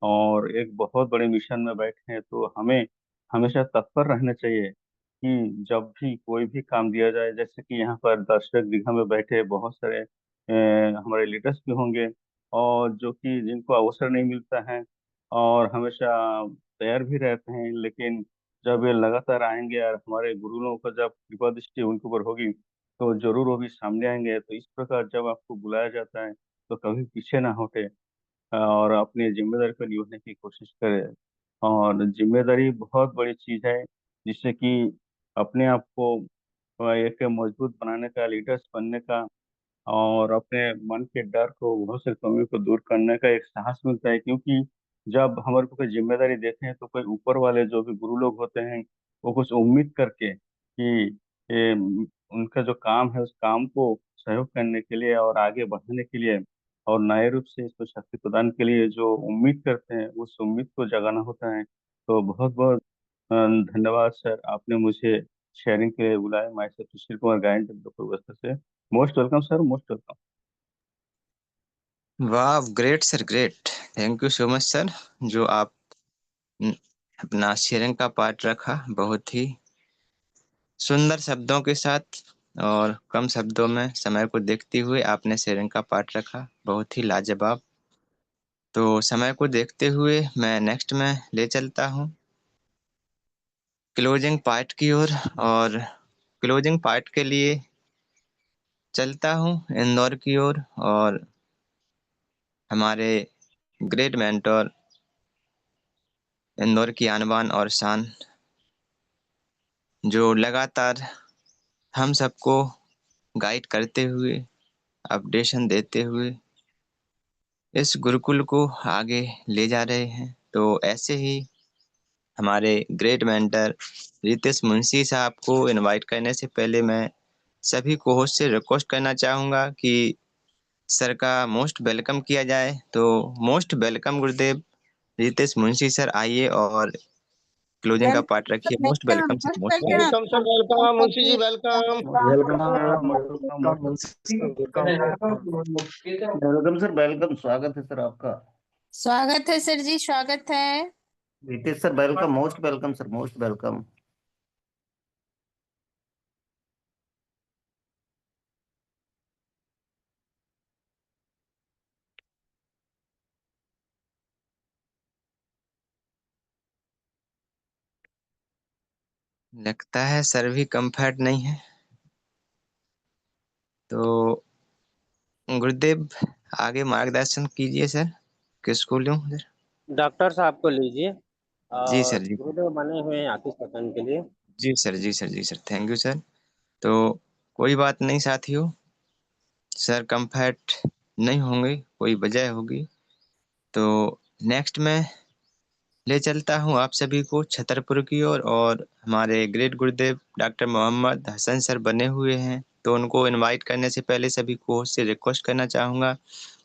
और एक बहुत बड़े मिशन में बैठे हैं। तो हमें हमेशा तत्पर रहना चाहिए कि जब भी कोई भी काम दिया जाए, जैसे कि यहाँ पर दर्शक दीघा में बैठे बहुत सारे हमारे लीडर्स भी होंगे, और जो कि जिनको अवसर नहीं मिलता है और हमेशा तैयार भी रहते हैं, लेकिन जब ये लगातार आएंगे और हमारे गुरु लोगों का जब कृपा दृष्टि उनके ऊपर होगी, तो जरूर वो भी सामने आएंगे। तो इस प्रकार जब आपको बुलाया जाता है, तो कभी पीछे ना हटे और अपनी जिम्मेदारी को निभाने की कोशिश करें। और जिम्मेदारी बहुत बड़ी चीज है, जिससे कि अपने आप को एक मजबूत बनाने का, लीडर्स बनने का, और अपने मन के डर को, बहुत से कमियों को दूर करने का एक साहस मिलता है। क्योंकि जब हमारे को कोई जिम्मेदारी देते हैं, तो कोई ऊपर वाले जो भी गुरु लोग होते हैं, वो कुछ उम्मीद करके कि उनका जो काम है उस काम को सहयोग करने के लिए और आगे बढ़ाने के लिए और नए रूप से इसको शक्ति प्रदान के लिए जो उम्मीद करते हैं, उस उम्मीद को जगाना होता है। तो बहुत बहुत धन्यवाद सर, आपने मुझे शेयरिंग के लिए बुलाया। माई सेल्फ सुशील कुमार गायन बस्तर से। Most welcome sir, most welcome. वाह, great sir, great. Thank you so much sir, जो आप न, अपना शेयरिंग का पार्ट रखा बहुत ही सुंदर शब्दों के साथ, और कम शब्दों में समय को देखते हुए आपने शेयरिंग का पार्ट रखा, बहुत ही लाजवाब। तो समय को देखते हुए मैं नेक्स्ट में ले चलता हूँ क्लोजिंग पार्ट की ओर। और क्लोजिंग पार्ट के लिए चलता हूँ इंदौर की ओर, और हमारे ग्रेट मेंटोर इंदौर की आन बान और शान, जो लगातार हम सबको गाइड करते हुए, अपडेशन देते हुए इस गुरुकुल को आगे ले जा रहे हैं। तो ऐसे ही हमारे ग्रेट मेंटर रितेश मुंशी साहब को इनवाइट करने से पहले मैं सभी को होस्ट से रिक्वेस्ट करना चाहूँगा कि सर का मोस्ट वेलकम किया जाए। तो मोस्ट वेलकम गुरुदेव रितेश मुंशी सर, आइए और क्लोजिंग का पार्ट रखिए। Most welcome, welcome sir, most most welcome. Welcome. Welcome sir, welcome Munshi ji, welcome. Welcome sir, welcome, welcome sir, welcome, स्वागत है सर आपका। स्वागत है सर जी, स्वागत है। Ritesh sir welcome, most welcome sir, most welcome. लगता है सर भी कंफर्ट नहीं है, तो गुरुदेव आगे मार्गदर्शन कीजिए सर, किसको लूं सर? डॉक्टर साहब को लीजिए। जी और सर, जी गुरुदेव बने हुए हैं आतिश पतन के लिए। जी सर, जी सर, जी सर, थैंक यू सर। तो कोई बात नहीं साथियों, सर कंफर्ट नहीं होंगे, कोई वजह होगी। तो नेक्स्ट में ले चलता हूँ आप सभी को छतरपुर की ओर, और हमारे ग्रेट गुरुदेव डॉक्टर मोहम्मद हसन सर बने हुए हैं। तो उनको इनवाइट करने से पहले सभी को से रिक्वेस्ट करना चाहूँगा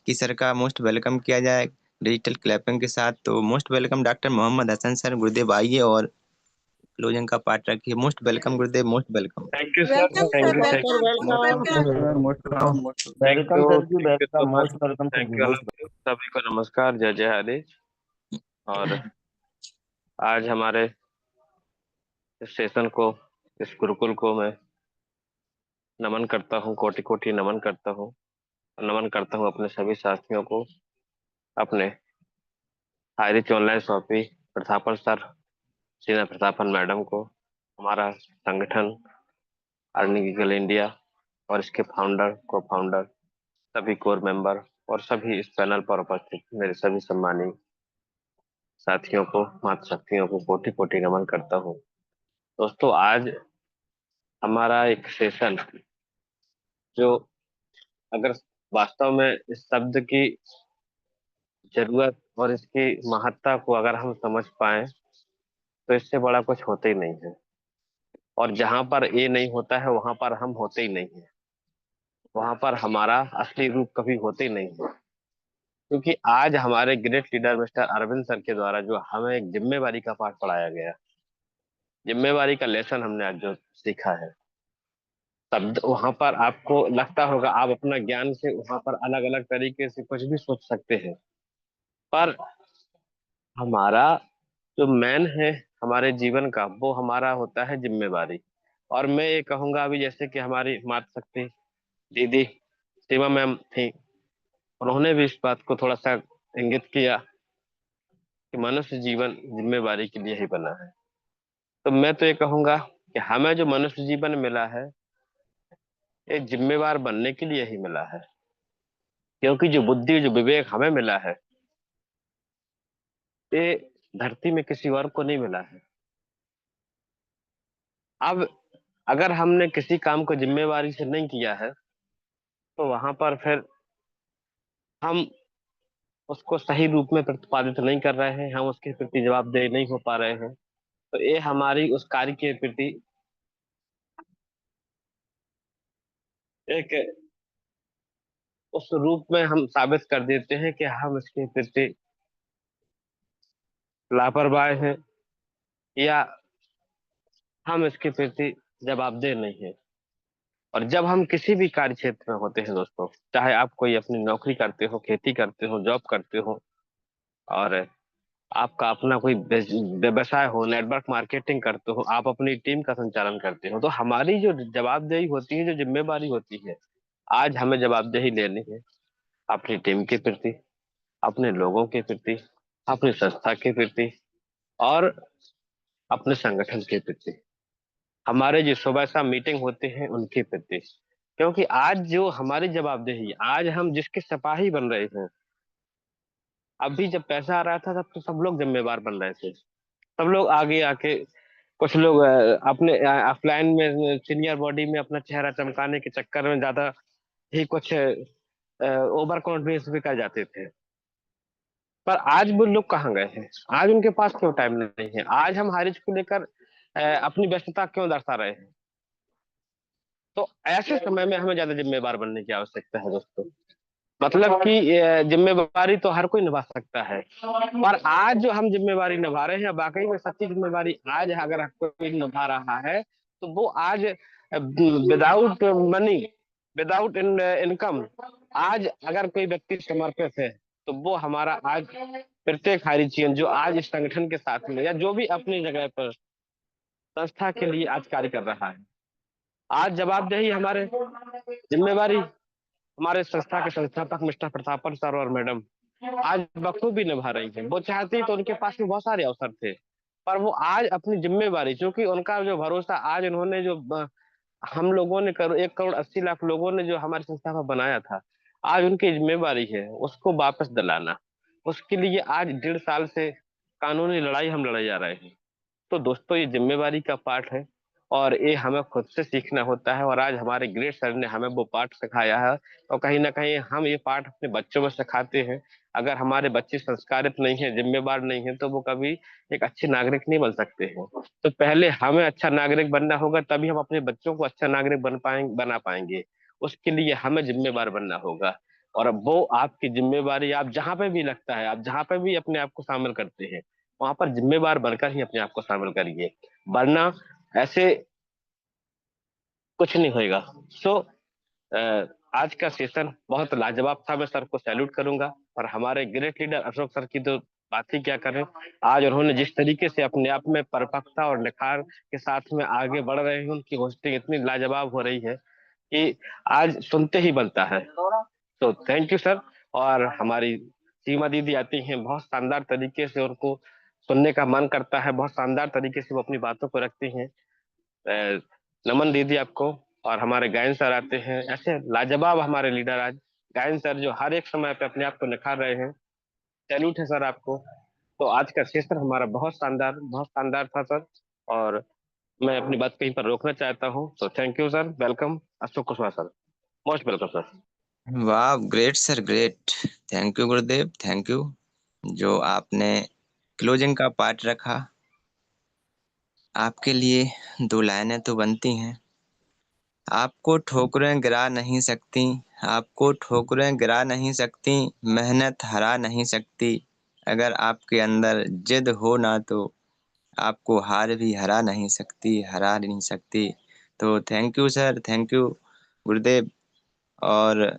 कि सर का मोस्ट वेलकम किया जाए डिजिटल क्लैपिंग के साथ। तो most welcome doctor Mohammad Hasan sir, Gurudev आइए और क्लोजिंग का पार्ट रखिए। Most welcome Gurudev, most welcome. Thank you sir, welcome thank sir, you, welcome thank sir, welcome, most welcome. Welcome. Most welcome, most thank welcome you, sir ji, thank you so welcome, much. Most welcome sir thank ji, you most. सभी को नमस्कार, जय जय आदेश। और आज हमारे इस session को, इस गुरुकुल को मैं नमन करता हूँ, कोटि कोटि नमन करता हूँ। और नमन करता हूँ अपने सभी साथियों को, अपने Highrich online shoppe Prathapan sir, Seena Prathapan madam को, हमारा संगठन अर्निंग ईगल इंडिया और इसके फाउंडर, को फाउंडर, सभी कोर मेंबर और सभी इस पैनल पर उपस्थित मेरे सभी सम्मानीय साथियों को, माता शक्तियों को कोटि कोटि नमन करता हूँ। दोस्तों, आज हमारा एक सेशन, जो अगर वास्तव में इस शब्द की जरूरत और इसकी महत्ता को अगर हम समझ पाए, तो इससे बड़ा कुछ होते ही नहीं है। और जहां पर ये नहीं होता है वहां पर हम होते ही नहीं है, वहां पर हमारा असली रूप कभी होते ही नहीं है। क्योंकि आज हमारे great leader mister Arvind sir के द्वारा जो हमें एक जिम्मेवारी का पाठ पढ़ाया गया, जिम्मेवारी का लेसन हमने आज जो सीखा है, तब वहां पर आपको लगता होगा आप अपना ज्ञान से वहां पर अलग अलग तरीके से कुछ भी सोच सकते हैं। पर हमारा जो मैन है हमारे जीवन का, वो हमारा होता है जिम्मेवारी। और मैं ये कहूंगा, अभी जैसे कि हमारी माता शक्ति दीदी सीमा मैम थी, उन्होंने भी इस बात को थोड़ा सा इंगित किया कि मनुष्य जीवन जिम्मेवारी के लिए ही बना है। तो मैं तो ये कहूंगा कि हमें जो मनुष्य जीवन मिला है, ये जिम्मेवार बनने के लिए ही मिला है। क्योंकि जो बुद्धि, जो विवेक हमें मिला है, ये धरती में किसी और को नहीं मिला है। अब अगर हमने किसी काम को जिम्मेवारी से नहीं किया है, तो वहां पर फिर हम उसको सही रूप में प्रतिपादित नहीं कर रहे हैं, हम उसके प्रति जवाबदेह नहीं हो पा रहे हैं। तो ये हमारी उस कार्य के प्रति एक उस रूप में हम साबित कर देते हैं कि हम इसके प्रति लापरवाह हैं, या हम इसके प्रति जवाबदेह नहीं है। और जब हम किसी भी कार्य क्षेत्र में होते हैं दोस्तों, चाहे आप कोई अपनी नौकरी करते हो, खेती करते हो, जॉब करते हो, और आपका अपना कोई व्यवसाय हो, नेटवर्क मार्केटिंग करते हो, आप अपनी टीम का संचालन करते हो, तो हमारी जो जवाबदेही होती है, जो जिम्मेवारी होती है, आज हमें जवाबदेही लेनी है अपनी टीम के प्रति, अपने लोगों के प्रति, अपनी संस्था के प्रति, और अपने संगठन के प्रति, हमारे जो सुबह शाम मीटिंग होते हैं उनके प्रति। क्योंकि आज जो हमारी जवाबदेही, आज हम जिसके सिपाही बन रहे हैं, अभी जब पैसा आ रहा था तब तो सब लोग जिम्मेवार बन रहे थे, सब लोग आगे आके, कुछ लोग अपने ऑफलाइन में सीनियर बॉडी में अपना चेहरा चमकाने के चक्कर में ज्यादा ही कुछ ओवर कॉन्फिडेंस भी कर जाते थे। पर आज वो लोग कहाँ गए हैं? आज उनके पास क्यों टाइम नहीं है? आज हम हारिज को लेकर अपनी व्यस्तता क्यों दर्शा रहे हैं? तो ऐसे समय में हमें ज्यादा जिम्मेवार बनने की आवश्यकता है दोस्तों। मतलब कि जिम्मेवारी तो हर कोई निभा सकता है, पर आज जो हम जिम्मेवारी निभा रहे हैं, वाकई में सच्ची जिम्मेवारी आज अगर कोई निभा रहा है, तो वो आज विदाउट मनी, विदाउट इनकम, आज अगर कोई व्यक्ति समर्पित है, तो वो हमारा आज प्रत्येक हारीजियन जो आज इस संगठन के साथ में, या जो भी अपनी जगह पर संस्था के लिए आज कार्य कर रहा है, आज जवाबदेही हमारे जिम्मेवारी हमारे संस्था के संस्थापक मिस्टर प्रतापन सर और मैडम आज बखूबी निभा रही है। वो चाहती तो उनके पास में बहुत सारे अवसर थे, पर वो आज अपनी जिम्मेवारी, क्योंकि उनका जो भरोसा आज उन्होंने जो हम लोगों ने 1,80,00,000 लोगों ने जो हमारी संस्था पर बनाया था, आज उनकी जिम्मेवारी है उसको वापस दिलाना। उसके लिए आज 1.5 साल से कानूनी लड़ाई हम लड़ाई जा रहे हैं। तो दोस्तों, ये जिम्मेवारी का पाठ है, और ये हमें खुद से सीखना होता है, और आज हमारे ग्रेट सर ने हमें वो पाठ सिखाया है, और कहीं ना कहीं हम ये पाठ अपने बच्चों में सिखाते हैं। अगर हमारे बच्चे संस्कारित नहीं है, जिम्मेवार नहीं है, तो वो कभी एक अच्छे नागरिक नहीं बन सकते हैं। तो पहले हमें अच्छा नागरिक बनना होगा, तभी हम अपने बच्चों को अच्छा नागरिक बना पाएंगे। उसके लिए हमें जिम्मेवार बनना होगा, और अब वो आपकी जिम्मेवारी, आप जहां पे भी लगता है, आप जहां पे भी अपने आप को शामिल करते हैं, वहां पर जिम्मेवार बनकर ही अपने आप को शामिल करिए, वरना ऐसे कुछ नहीं होएगा। सो आज का सेशन बहुत लाजवाब था, मैं सर को सैल्यूट करूंगा। और हमारे ग्रेट लीडर अशोक सर की तो बात ही क्या करें। आज उन्होंने जिस तरीके से अपने आप में परिपक्वता और निखार के साथ में आगे बढ़ रहे हैं, उनकी होस्टिंग इतनी लाजवाब हो रही है कि आज सुनते ही बनता है। तो थैंक यू सर। और हमारी सीमा दीदी आती हैं, बहुत शानदार तरीके से उनको सुनने का मन करता है, बहुत शानदार तरीके से वो अपनी बातों को रखती हैं। अ, नमन दीदी आपको। और हमारे गायन सर आते हैं, ऐसे लाजवाब हमारे लीडर आज गायन सर, जो हर एक समय पे अपने आप को निखार रहे हैं। सैल्यूट है सर आपको। तो आज का सेशन हमारा बहुत शानदार था सर। और मैं अपनी बात कहीं पर रोकना चाहता हूँ, तो thank you sir. Welcome Ashok Kushwaha sir, most welcome sir. वाह, great sir, great. Thank you गुरुदेव, थैंक यू। जो आपने क्लोजिंग का पार्ट रखा, आपके लिए दो लाइनें तो बनती हैं। आपको ठोकरें गिरा नहीं सकती, आपको ठोकरें गिरा नहीं सकती, मेहनत हरा नहीं सकती। अगर आपके अंदर जिद हो ना, तो आपको हार भी हरा नहीं सकती, हरा नहीं सकती। तो thank you sir, thank you गुरुदेव। और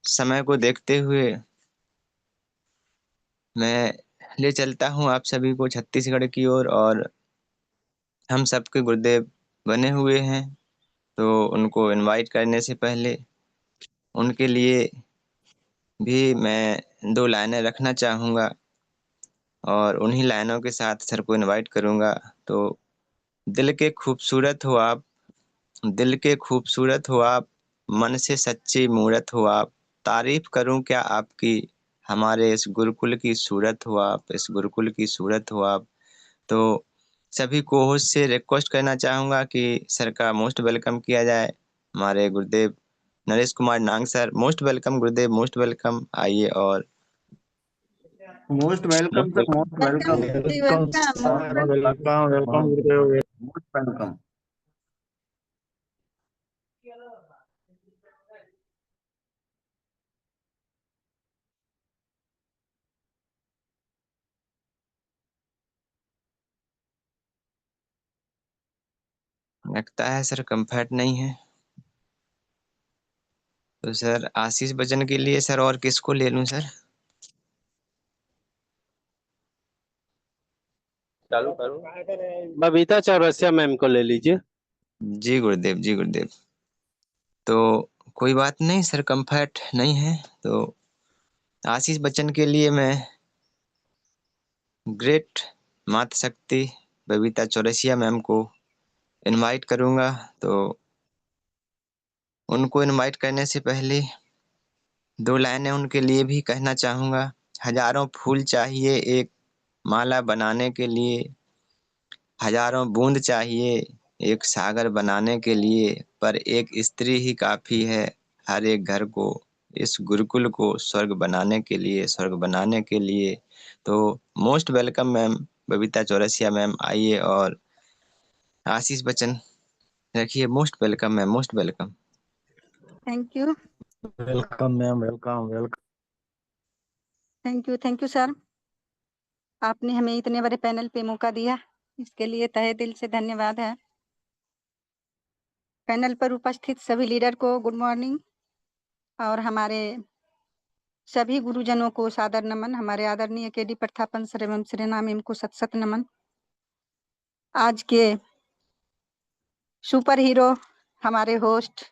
समय को देखते हुए मैं ले चलता हूँ आप सभी को छत्तीसगढ़ की ओर। और हम सबके गुरुदेव बने हुए हैं, तो उनको इनवाइट करने से पहले उनके लिए भी मैं दो लाइनें रखना चाहूँगा, और उन्हीं लाइनों के साथ सर को इनवाइट करूँगा। तो दिल के खूबसूरत हो आप, दिल के खूबसूरत हो आप, मन से सच्ची मूरत हो आप, तारीफ करूं क्या आपकी, हमारे इस गुरुकुल की सूरत हो आप, इस गुरुकुल की सूरत हो आप। तो सभी को होस्ट से रिक्वेस्ट करना चाहूंगा कि सर का मोस्ट वेलकम किया जाए। हमारे गुरुदेव नरेश कुमार नांग sir, most welcome Gurudev, most welcome. आइए और most welcome most sir, welcome. Most welcome welcome. Welcome most welcome. Welcome welcome Gurudev, most welcome. लगता है सर कंफर्ट नहीं है। तो सर आशीष बच्चन के लिए सर और किसको ले लूं सर? चालू करो। बबीता चौरसिया मैम को ले लीजिए। जी गुरुदेव, जी गुरुदेव। तो कोई बात नहीं सर, कंफर्ट नहीं है तो आशीष बच्चन के लिए मैं ग्रेट मातृशक्ति बबीता चौरसिया मैम को इनवाइट करूंगा। तो उनको इनवाइट करने से पहले 2 लाइनें उनके लिए भी कहना चाहूंगा। हजारों फूल चाहिए एक माला बनाने के लिए, हजारों बूंद चाहिए एक सागर बनाने के लिए, पर एक स्त्री ही काफी है हर एक घर को, इस गुरुकुल को स्वर्ग बनाने के लिए, स्वर्ग बनाने के लिए। तो most welcome ma'am Babita Chaurasia ma'am, आइए और आशीष बच्चन रखिए। Most welcome ma'am, most welcome. Thank you, welcome ma'am, welcome welcome. Thank you sir, आपने हमें इतने बड़े पैनल पे मौका दिया, इसके लिए तहे दिल से धन्यवाद है। पैनल पर उपस्थित सभी लीडर को गुड मॉर्निंग, और हमारे सभी गुरुजनों को सादर नमन। हमारे आदरणीय केडी प्रथापन सर एवं श्रीनाम इनको सत सत नमन। आज के सुपर हीरो हमारे होस्ट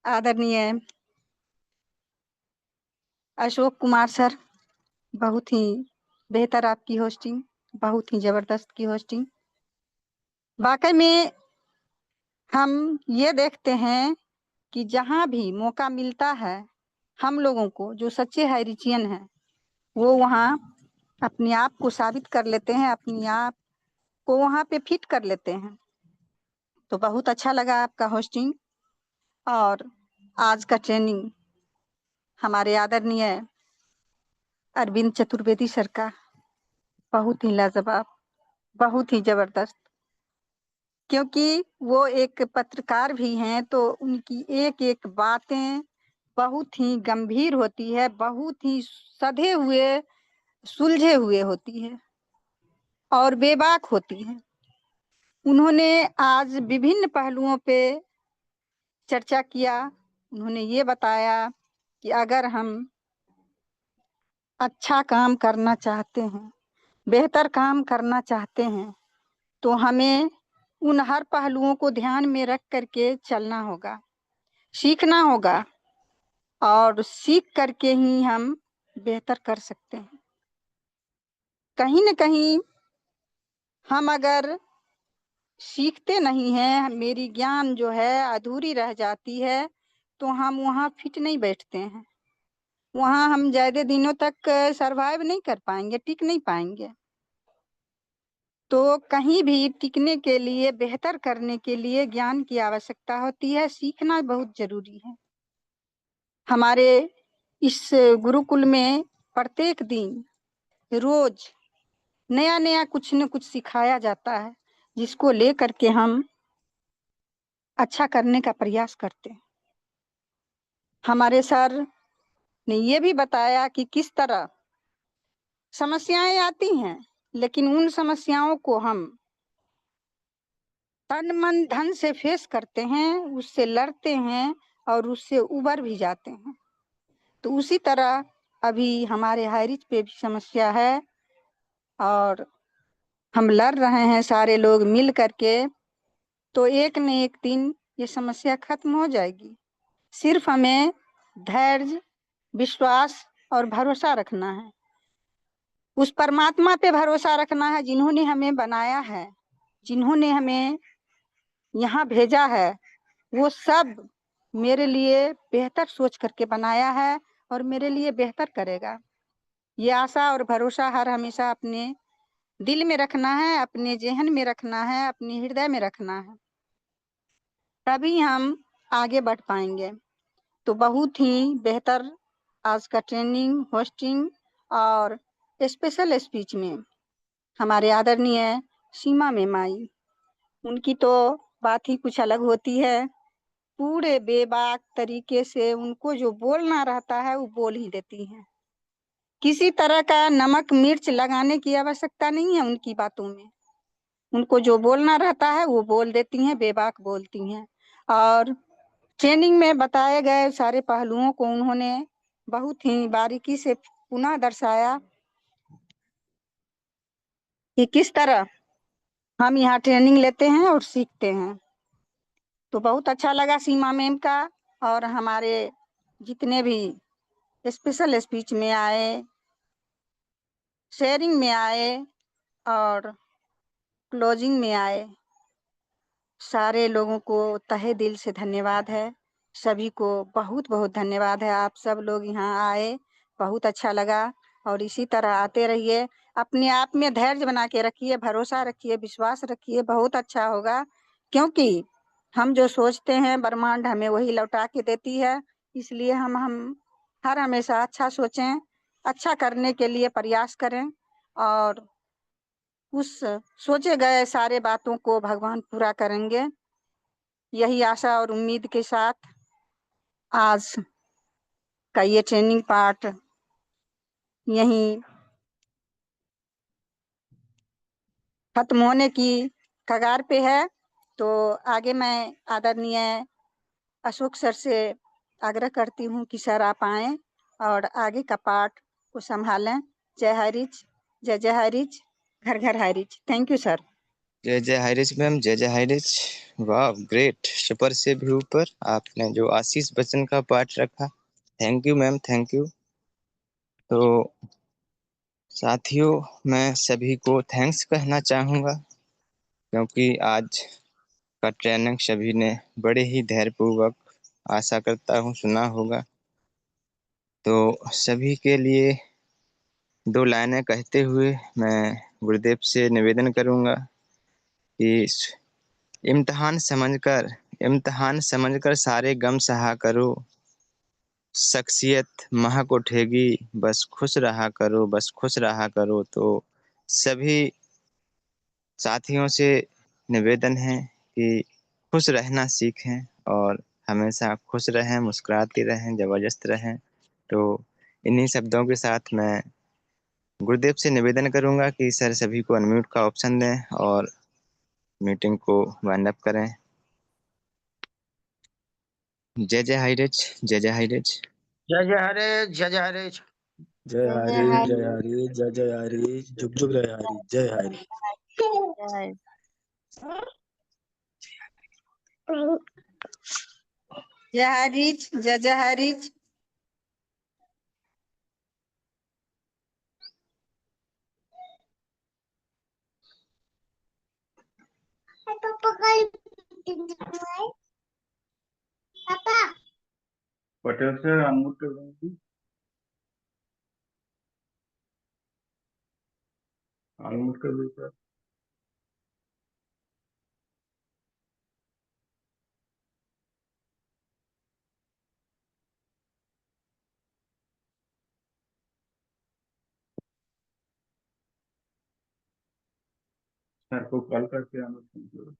आदरणीय अशोक कुमार सर, बहुत ही बेहतर आपकी होस्टिंग, बहुत ही जबरदस्त की होस्टिंग। वाकई में हम ये देखते हैं कि जहाँ भी मौका मिलता है हम लोगों को, जो सच्चे हाइरिचियन हैं वो वहाँ अपने आप को साबित कर लेते हैं, अपने आप को वहाँ पे फिट कर लेते हैं। तो बहुत अच्छा लगा आपका होस्टिंग। और आज का ट्रेनिंग हमारे आदरणीय अरविंद चतुर्वेदी सर का बहुत ही लाजवाब, बहुत ही जबरदस्त, क्योंकि वो एक पत्रकार भी हैं तो उनकी एक एक बातें बहुत ही गंभीर होती है, बहुत ही सधे हुए सुलझे हुए होती है और बेबाक होती है। उन्होंने आज विभिन्न पहलुओं पे चर्चा किया। उन्होंने ये बताया कि अगर हम अच्छा काम करना चाहते हैं, बेहतर काम करना चाहते हैं, तो हमें उन हर पहलुओं को ध्यान में रख करके चलना होगा, सीखना होगा, और सीख करके ही हम बेहतर कर सकते हैं। कहीं न कहीं हम अगर सीखते नहीं हैं, मेरी ज्ञान जो है अधूरी रह जाती है, तो हम वहाँ फिट नहीं बैठते हैं, वहाँ हम ज़्यादा दिनों तक सरवाइव नहीं कर पाएंगे, टिक नहीं पाएंगे। तो कहीं भी टिकने के लिए, बेहतर करने के लिए ज्ञान की आवश्यकता होती है, सीखना बहुत जरूरी है। हमारे इस गुरुकुल में प्रत्येक दिन रोज नया नया कुछ न कुछ सिखाया जाता है, जिसको लेकर के हम अच्छा करने का प्रयास करते हैं। हमारे सर ने ये भी बताया कि किस तरह समस्याएं आती हैं, लेकिन उन समस्याओं को हम तन मन धन से फेस करते हैं, उससे लड़ते हैं और उससे उबर भी जाते हैं। तो उसी तरह अभी हमारे हाईरिच पे भी समस्या है और हम लड़ रहे हैं सारे लोग मिल करके, तो एक न एक दिन ये समस्या खत्म हो जाएगी। सिर्फ हमें धैर्य, विश्वास और भरोसा रखना है, उस परमात्मा पे भरोसा रखना है जिन्होंने हमें बनाया है, जिन्होंने हमें यहाँ भेजा है। वो सब मेरे लिए बेहतर सोच करके बनाया है और मेरे लिए बेहतर करेगा। ये आशा और भरोसा हर हमेशा अपने दिल में रखना है, अपने जेहन में रखना है, अपने हृदय में रखना है, तभी हम आगे बढ़ पाएंगे। तो बहुत ही बेहतर आज का ट्रेनिंग, होस्टिंग और स्पेशल स्पीच में हमारे आदरणीय सीमा मैम आई, उनकी तो बात ही कुछ अलग होती है। पूरे बेबाक तरीके से उनको जो बोलना रहता है वो बोल ही देती हैं। किसी तरह का नमक मिर्च लगाने की आवश्यकता नहीं है उनकी बातों में। उनको जो बोलना रहता है वो बोल देती हैं, बेबाक बोलती हैं। और ट्रेनिंग में बताए गए सारे पहलुओं को उन्होंने बहुत ही बारीकी से पुनः दर्शाया कि किस तरह हम यहाँ ट्रेनिंग लेते हैं और सीखते हैं। तो बहुत अच्छा लगा सीमा मैम का, और हमारे जितने भी स्पेशल स्पीच में आए, शेयरिंग में आए और क्लोजिंग में आए, सारे लोगों को तहे दिल से धन्यवाद है। सभी को बहुत बहुत धन्यवाद है। आप सब लोग यहाँ आए, बहुत अच्छा लगा, और इसी तरह आते रहिए। अपने आप में धैर्य बना के रखिए, भरोसा रखिए, विश्वास रखिए, बहुत अच्छा होगा। क्योंकि हम जो सोचते हैं ब्रह्मांड हमें वही लौटा के देती है। इसलिए हम हर हमेशा अच्छा सोचें, अच्छा करने के लिए प्रयास करें, और उस सोचे गए सारे बातों को भगवान पूरा करेंगे। यही आशा और उम्मीद के साथ आज का ये ट्रेनिंग पार्ट यहीं खत्म होने की कगार पे है। तो आगे मैं आदरणीय अशोक सर से आग्रह करती हूँ कि सर आप आएं और आगे का पार्ट को संभालें। जय हरिच, जय जय हरिच, घर घर हरिच। Thank you sir. जय जय हाइरिच मैम, जय जय हाइरिच। वाह, ग्रेट, सुपर से भी ऊपर आपने जो आशीष बच्चन का पार्ट रखा। Thank you ma'am, thank you. तो साथियों, मैं सभी को थैंक्स कहना चाहूँगा, क्योंकि आज का ट्रेनिंग सभी ने बड़े ही धैर्यपूर्वक, आशा करता हूँ, सुना होगा। तो सभी के लिए दो लाइनें कहते हुए मैं गुरुदेव से निवेदन करूँगा कि इम्तिहान समझकर सारे गम सहा करो। शख्सियत महक उठेगी, बस खुश रहा करो, बस खुश रहा करो। तो सभी साथियों से निवेदन है कि खुश रहना सीखें और हमेशा खुश रहें, मुस्कुराते रहें, जबरदस्त रहें। तो इन्हीं शब्दों के साथ मैं गुरुदेव से निवेदन करूंगा कि सर सभी को अनम्यूट का ऑप्शन दें और मीटिंग को वाइंड अप करें। जय जय हाइरिच, जय जय हाइरिच। जय जय हरे, जय जय हरे। जय हरी, जय हरी, जय जय हरी, जुग जुग रहे हरी, जय हरी। जय हरिच, जय जय हरिच। पटेल सर अनम्यूट कर देंगे, अनम्यूट कर दीजिए। सर को कॉल करके अनम्यूट कीजिए।